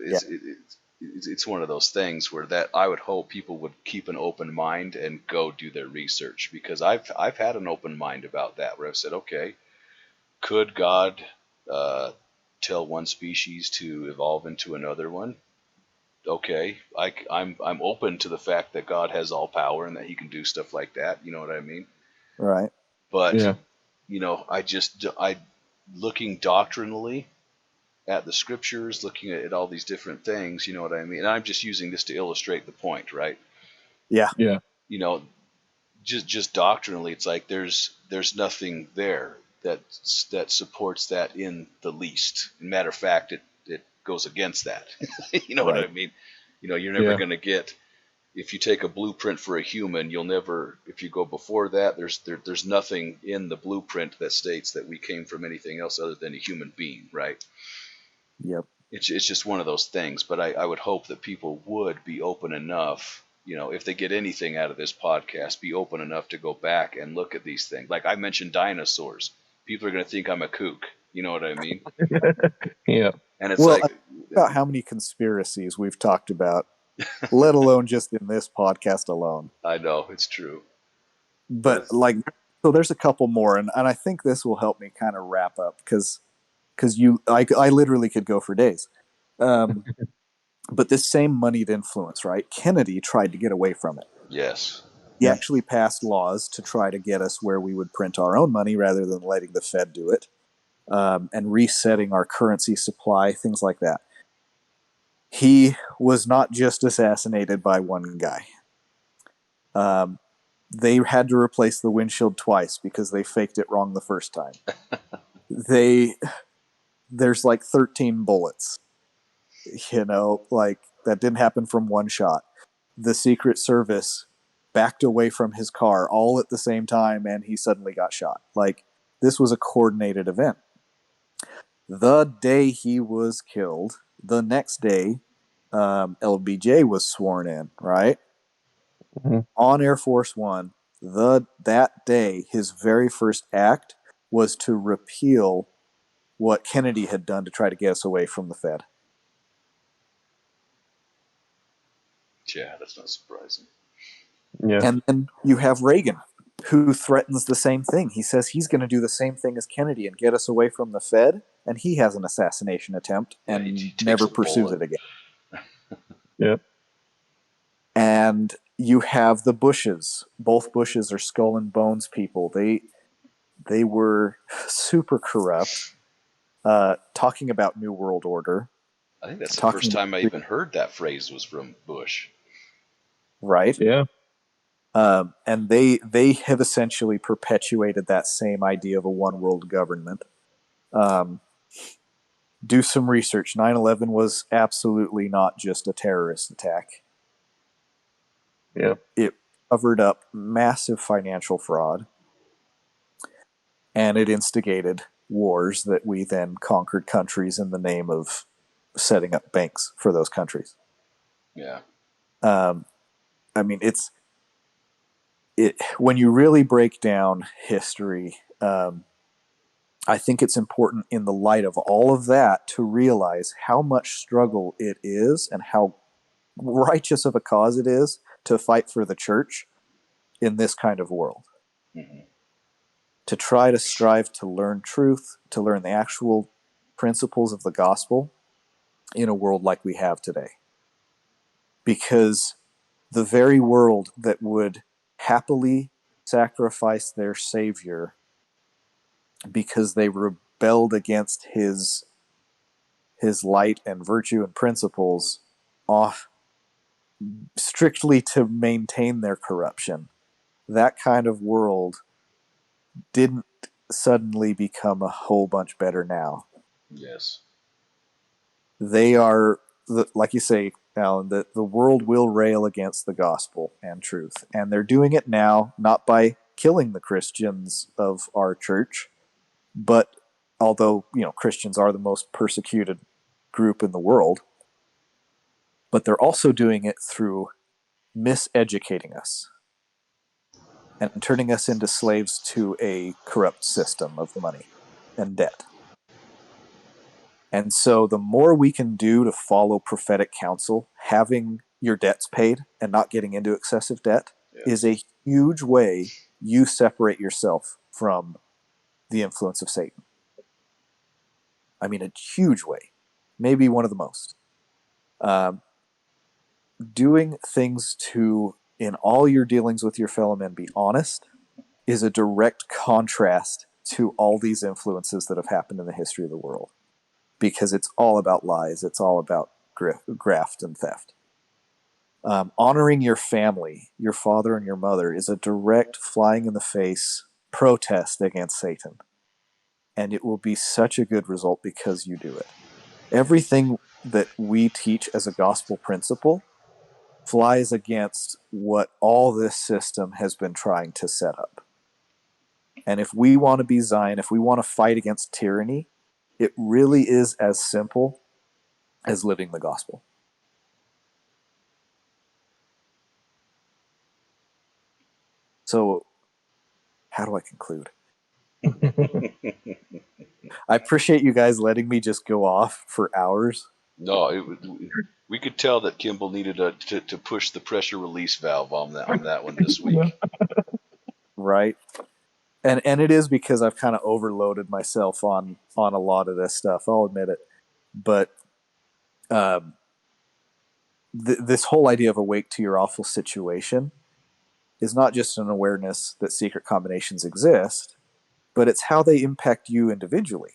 it's one of those things where that I would hope people would keep an open mind and go do their research, because I've had an open mind about that, where I've said, okay, could God tell one species to evolve into another one? Okay, I'm open to the fact that God has all power and that He can do stuff like that. You know what I mean? Right. But you know, I looking doctrinally at the scriptures, looking at all these different things, you know what I mean? And I'm just using this to illustrate the point, right? Yeah. Yeah. You know, just doctrinally, it's like there's nothing there that supports that in the least. Matter of fact, it goes against that. You know what I mean? You know, you're never going to get, if you take a blueprint for a human, you'll never, if you go before that, there's nothing in the blueprint that states that we came from anything else other than a human being, right? Yep. It's just one of those things. But I would hope that people would be open enough, if they get anything out of this podcast, be open enough to go back and look at these things. Like I mentioned dinosaurs. People are going to think I'm a kook. You know what I mean? Yeah. And it's Well, like, about how many conspiracies we've talked about, let alone just in this podcast alone. I know it's true. But so there's a couple more, and I think this will help me kind of wrap up because I literally could go for days. But this same moneyed influence, right? Kennedy tried to get away from it. Yes. He actually passed laws to try to get us where we would print our own money rather than letting the Fed do it, and resetting our currency supply, things like that. He was not just assassinated by one guy. They had to replace the windshield twice because they faked it wrong the first time. There's like 13 bullets. Like that didn't happen from one shot. The Secret Service backed away from his car all at the same time and he suddenly got shot. Like this was a coordinated event. The day he was killed, the next day, LBJ was sworn in, right? Mm-hmm. On Air Force One, that day, his very first act was to repeal what Kennedy had done to try to get us away from the Fed. Yeah, that's not surprising. Yeah. And then you have Reagan, who threatens the same thing. He says he's going to do the same thing as Kennedy and get us away from the Fed, and he has an assassination attempt and he never takes a pursues bullet. it again. Yep. And you have the Bushes. Both Bushes are skull and bones people. They were super corrupt, talking about New World Order. I think that's the first time I even heard that phrase was from Bush. Right? Yeah. And they have essentially perpetuated that same idea of a one world government. Do some research. 9/11 was absolutely not just a terrorist attack. Yeah. It covered up massive financial fraud, and it instigated wars that we then conquered countries in the name of setting up banks for those countries. Yeah. I mean, when you really break down history, I think it's important in the light of all of that to realize how much struggle it is and how righteous of a cause it is to fight for the church in this kind of world. Mm-hmm. To try to strive to learn truth, to learn the actual principles of the gospel in a world like we have today. Because the very world that would happily sacrifice their Savior because they rebelled against his light and virtue and principles strictly to maintain their corruption, that kind of world didn't suddenly become a whole bunch better now. Yes. They are, like you say, Alan, that the world will rail against the gospel and truth. And they're doing it now, not by killing the Christians of our church, but although, Christians are the most persecuted group in the world, but they're also doing it through miseducating us and turning us into slaves to a corrupt system of money and debt. And so the more we can do to follow prophetic counsel, having your debts paid and not getting into excessive debt is a huge way you separate yourself from the influence of Satan. I mean, a huge way, maybe one of the most. Doing things to, in all your dealings with your fellow men, be honest, is a direct contrast to all these influences that have happened in the history of the world. Because it's all about lies. It's all about graft and theft. Honoring your family, your father and your mother, is a direct flying in the face protest against Satan. And it will be such a good result because you do it. Everything that we teach as a gospel principle flies against what all this system has been trying to set up. And if we want to be Zion, if we want to fight against tyranny, it really is as simple as living the gospel. So, how do I conclude? I appreciate you guys letting me just go off for hours. No, we could tell that Kimball needed to push the pressure release valve on that one this week. Right. And it is because I've kind of overloaded myself on a lot of this stuff. I'll admit it. But this whole idea of awake to your awful situation is not just an awareness that secret combinations exist, but it's how they impact you individually.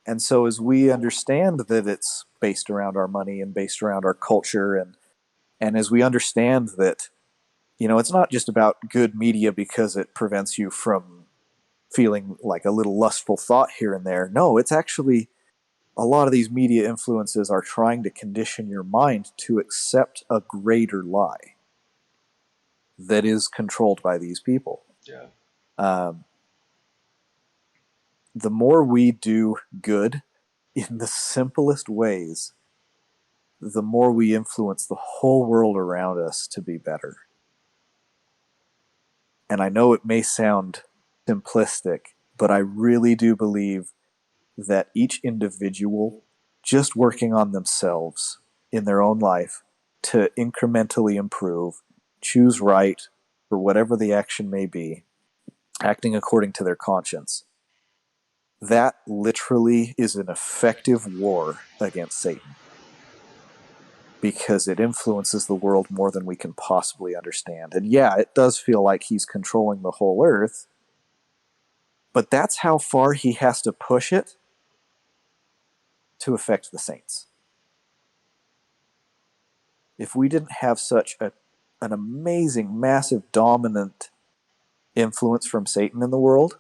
And so as we understand that it's based around our money and based around our culture, and as we understand that, it's not just about good media because it prevents you from feeling like a little lustful thought here and there. No, it's actually a lot of these media influences are trying to condition your mind to accept a greater lie that is controlled by these people. Yeah. The more we do good in the simplest ways, the more we influence the whole world around us to be better. And I know it may sound simplistic, but I really do believe that each individual just working on themselves in their own life to incrementally improve, choose right for whatever the action may be, acting according to their conscience, that literally is an effective war against Satan, because it influences the world more than we can possibly understand. And yeah, it does feel like he's controlling the whole earth, but that's how far he has to push it to affect the saints. If we didn't have such an amazing, massive, dominant influence from Satan in the world,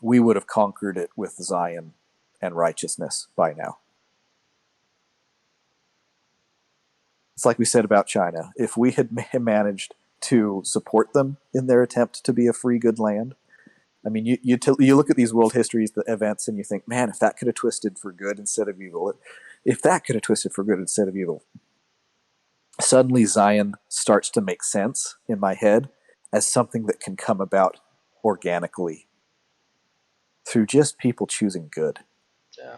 we would have conquered it with Zion and righteousness by now. It's like we said about China. If we had managed to support them in their attempt to be a free, good land, I mean, you look at these world histories, the events, and you think, man, if that could have twisted for good instead of evil, if that could have twisted for good instead of evil, suddenly Zion starts to make sense in my head as something that can come about organically through just people choosing good. Yeah.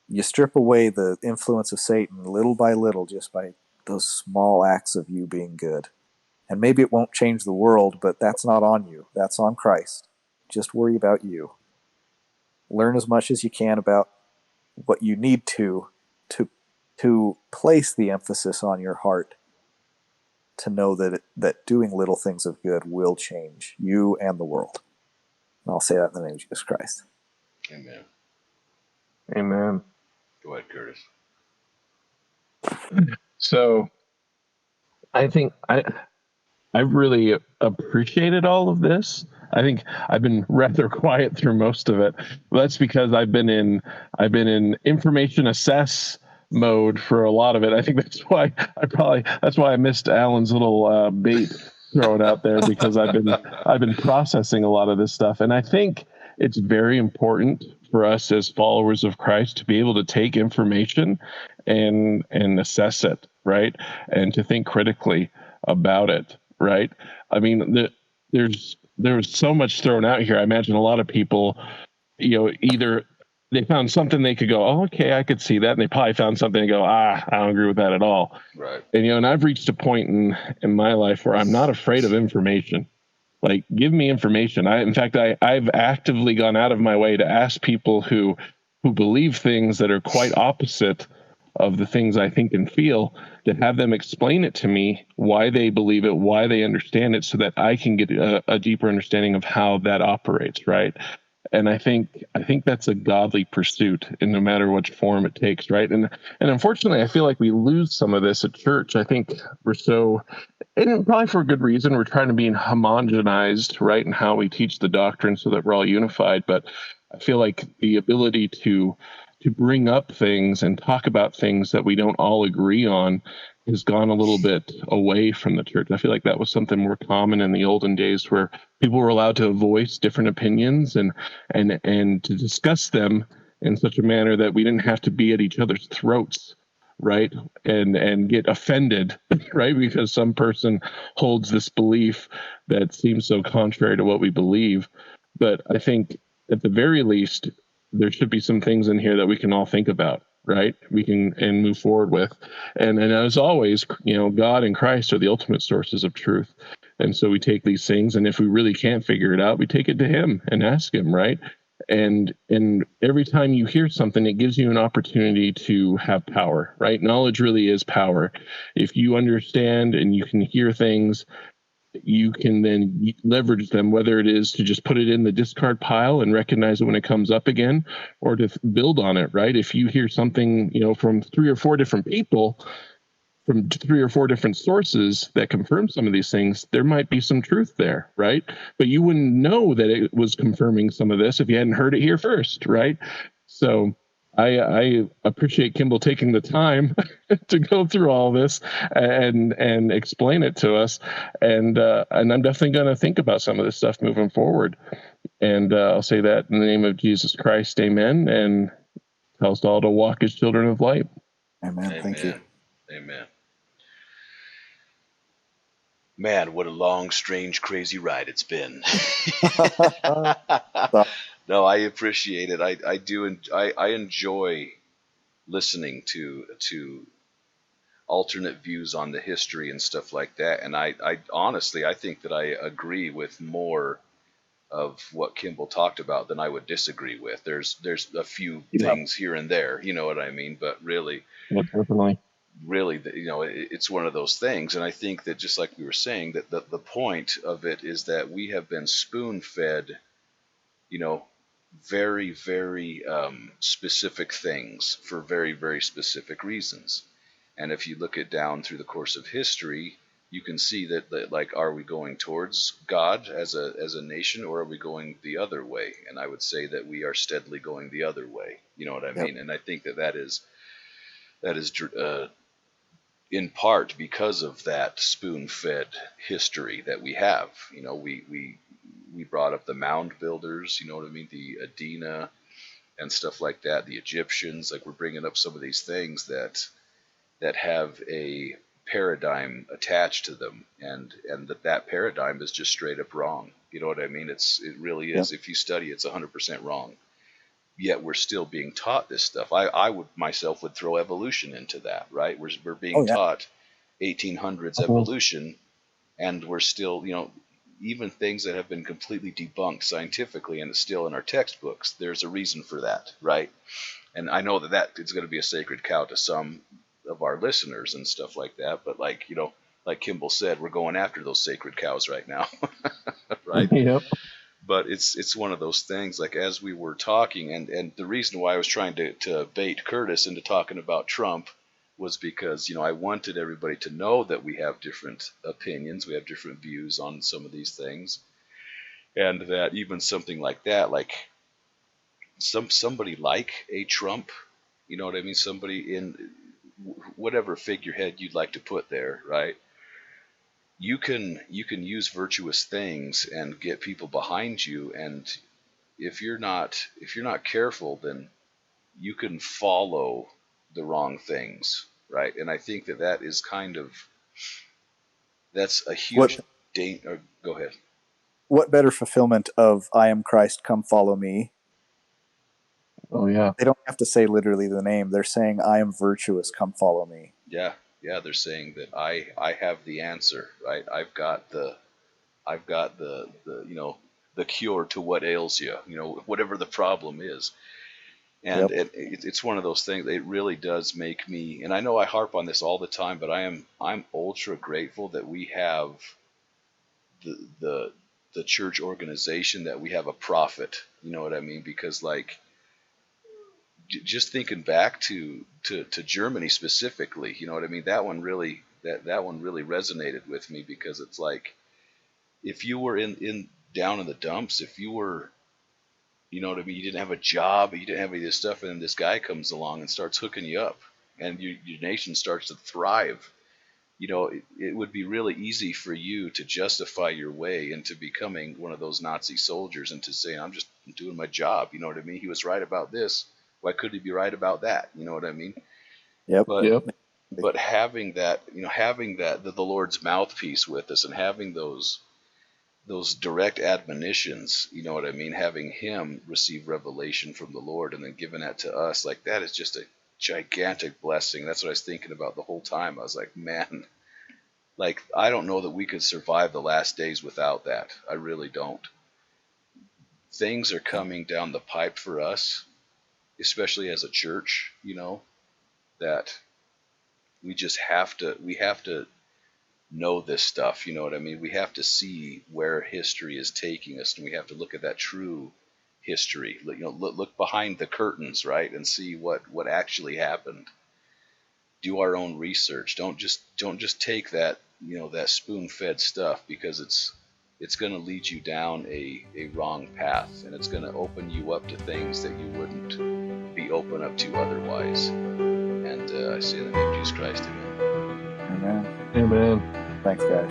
You strip away the influence of Satan little by little just by those small acts of you being good. And maybe it won't change the world, but that's not on you. That's on Christ. Just worry about you. Learn as much as you can about what you need to place the emphasis on your heart, to know that doing little things of good will change you and the world. And I'll say that in the name of Jesus Christ. Amen. Amen. Go ahead, Curtis. So I think I've really appreciated all of this. I think I've been rather quiet through most of it. That's because I've been in information assess mode for a lot of it. I think that's why I missed Alan's little bait thrown out there, because I've been processing a lot of this stuff. And I think it's very important for us as followers of Christ to be able to take information and assess it, right? And to think critically about it, right? I mean, there's so much thrown out here. I imagine a lot of people, either they found something they could go, oh, okay, I could see that, and they probably found something and go, I don't agree with that at all. Right. And and I've reached a point in my life where I'm not afraid of information. Like, give me information. I've actively gone out of my way to ask people who believe things that are quite opposite of the things I think and feel, to have them explain it to me, why they believe it, why they understand it, so that I can get a deeper understanding of how that operates, right? And I think that's a godly pursuit, in no matter which form it takes, right? And unfortunately, I feel like we lose some of this at church. I think we're so, and probably for a good reason, we're trying to be homogenized, right, in how we teach the doctrine so that we're all unified. But I feel like the ability to to bring up things and talk about things that we don't all agree on has gone a little bit away from the church. I feel like that was something more common in the olden days, where people were allowed to voice different opinions and to discuss them in such a manner that we didn't have to be at each other's throats, right? And get offended, right? Because some person holds this belief that seems so contrary to what we believe. But I think at the very least, there should be some things in here that we can all think about, right? We can and move forward with. And as always, God and Christ are the ultimate sources of truth. And so we take these things, and if we really can't figure it out, we take it to him and ask him, right? And every time you hear something, it gives you an opportunity to have power, right? Knowledge really is power. If you understand and you can hear things, you can then leverage them, whether it is to just put it in the discard pile and recognize it when it comes up again, or to build on it, right? If you hear something, from 3 or 4 different people, from 3 or 4 different sources that confirm some of these things, there might be some truth there, right? But you wouldn't know that it was confirming some of this if you hadn't heard it here first, right? So I appreciate Kimball taking the time to go through all this and explain it to us, and I'm definitely going to think about some of this stuff moving forward. And I'll say that in the name of Jesus Christ, amen, and tell us all to walk as children of light. Amen. Thank you. Amen. Man, what a long, strange, crazy ride it's been. No, I appreciate it. I do. I enjoy listening to alternate views on the history and stuff like that. And I honestly, I think that I agree with more of what Kimball talked about than I would disagree with. There's a few things here and there, you know what I mean? But really, definitely. Really, it's one of those things. And I think that, just like we were saying, that the point of it is that we have been spoon-fed, very, very specific things for very, very specific reasons. And if you look it down through the course of history, you can see that like, are we going towards God as a nation, or are we going the other way? And I would say that we are steadily going the other way. You know what I mean? And I think that is in part because of that spoon-fed history that we have. We brought up the mound builders, you know what I mean, the Adena and stuff like that, the Egyptians. Like, we're bringing up some of these things that have a paradigm attached to them, and that paradigm is just straight up wrong. You know what I mean? It really is. If you study, it's 100% wrong. Yet we're still being taught this stuff. I would myself would throw evolution into that, right? We're being taught 1800s evolution, and we're still, even things that have been completely debunked scientifically and it's still in our textbooks, there's a reason for that, right? And I know that is going to be a sacred cow to some of our listeners and stuff like that, but like Kimball said, we're going after those sacred cows right now. Right? Yep. But it's one of those things, like, as we were talking, and the reason why I was trying to bait Curtis into talking about Trump was because, I wanted everybody to know that we have different opinions, we have different views on some of these things, and that even something like that, like somebody like a Trump, you know what I mean, somebody in whatever figurehead you'd like to put there, right? You can use virtuous things and get people behind you, and if you're not careful, then you can follow the wrong things, right? And I think that is that's a huge danger. Go ahead. What better fulfillment of "I am Christ, come follow me"? Oh yeah. They don't have to say literally the name. They're saying, "I am virtuous, come follow me." Yeah, they're saying that I have the answer, right? I've got the the cure to what ails you, whatever the problem is. And it's one of those things. It really does make me, and I know I harp on this all the time, but I'm ultra grateful that we have the church organization, that we have a prophet. You know what I mean? Because, like, just thinking back to Germany specifically, you know what I mean? That one really resonated with me, because it's like, if you were in down in the dumps, if you were You know what I mean? You didn't have a job, you didn't have any of this stuff, and then this guy comes along and starts hooking you up, and your nation starts to thrive. It would be really easy for you to justify your way into becoming one of those Nazi soldiers and to say, I'm just doing my job. You know what I mean? He was right about this. Why could he be right about that? You know what I mean? Yep. But having that, the Lord's mouthpiece with us, and having those direct admonitions, you know what I mean? Having him receive revelation from the Lord and then giving that to us, like, that is just a gigantic blessing. That's what I was thinking about the whole time. I was like, man, like, I don't know that we could survive the last days without that. I really don't. Things are coming down the pipe for us, especially as a church, that we have to know this stuff, you know what I mean? We have to see where history is taking us, and we have to look at that true history. Look behind the curtains, right, and see what actually happened. Do our own research. Don't just take that, that spoon-fed stuff, because it's going to lead you down a wrong path, and it's going to open you up to things that you wouldn't be open up to otherwise. And I say in the name of Jesus Christ, amen. Amen. Amen. Thanks, guys.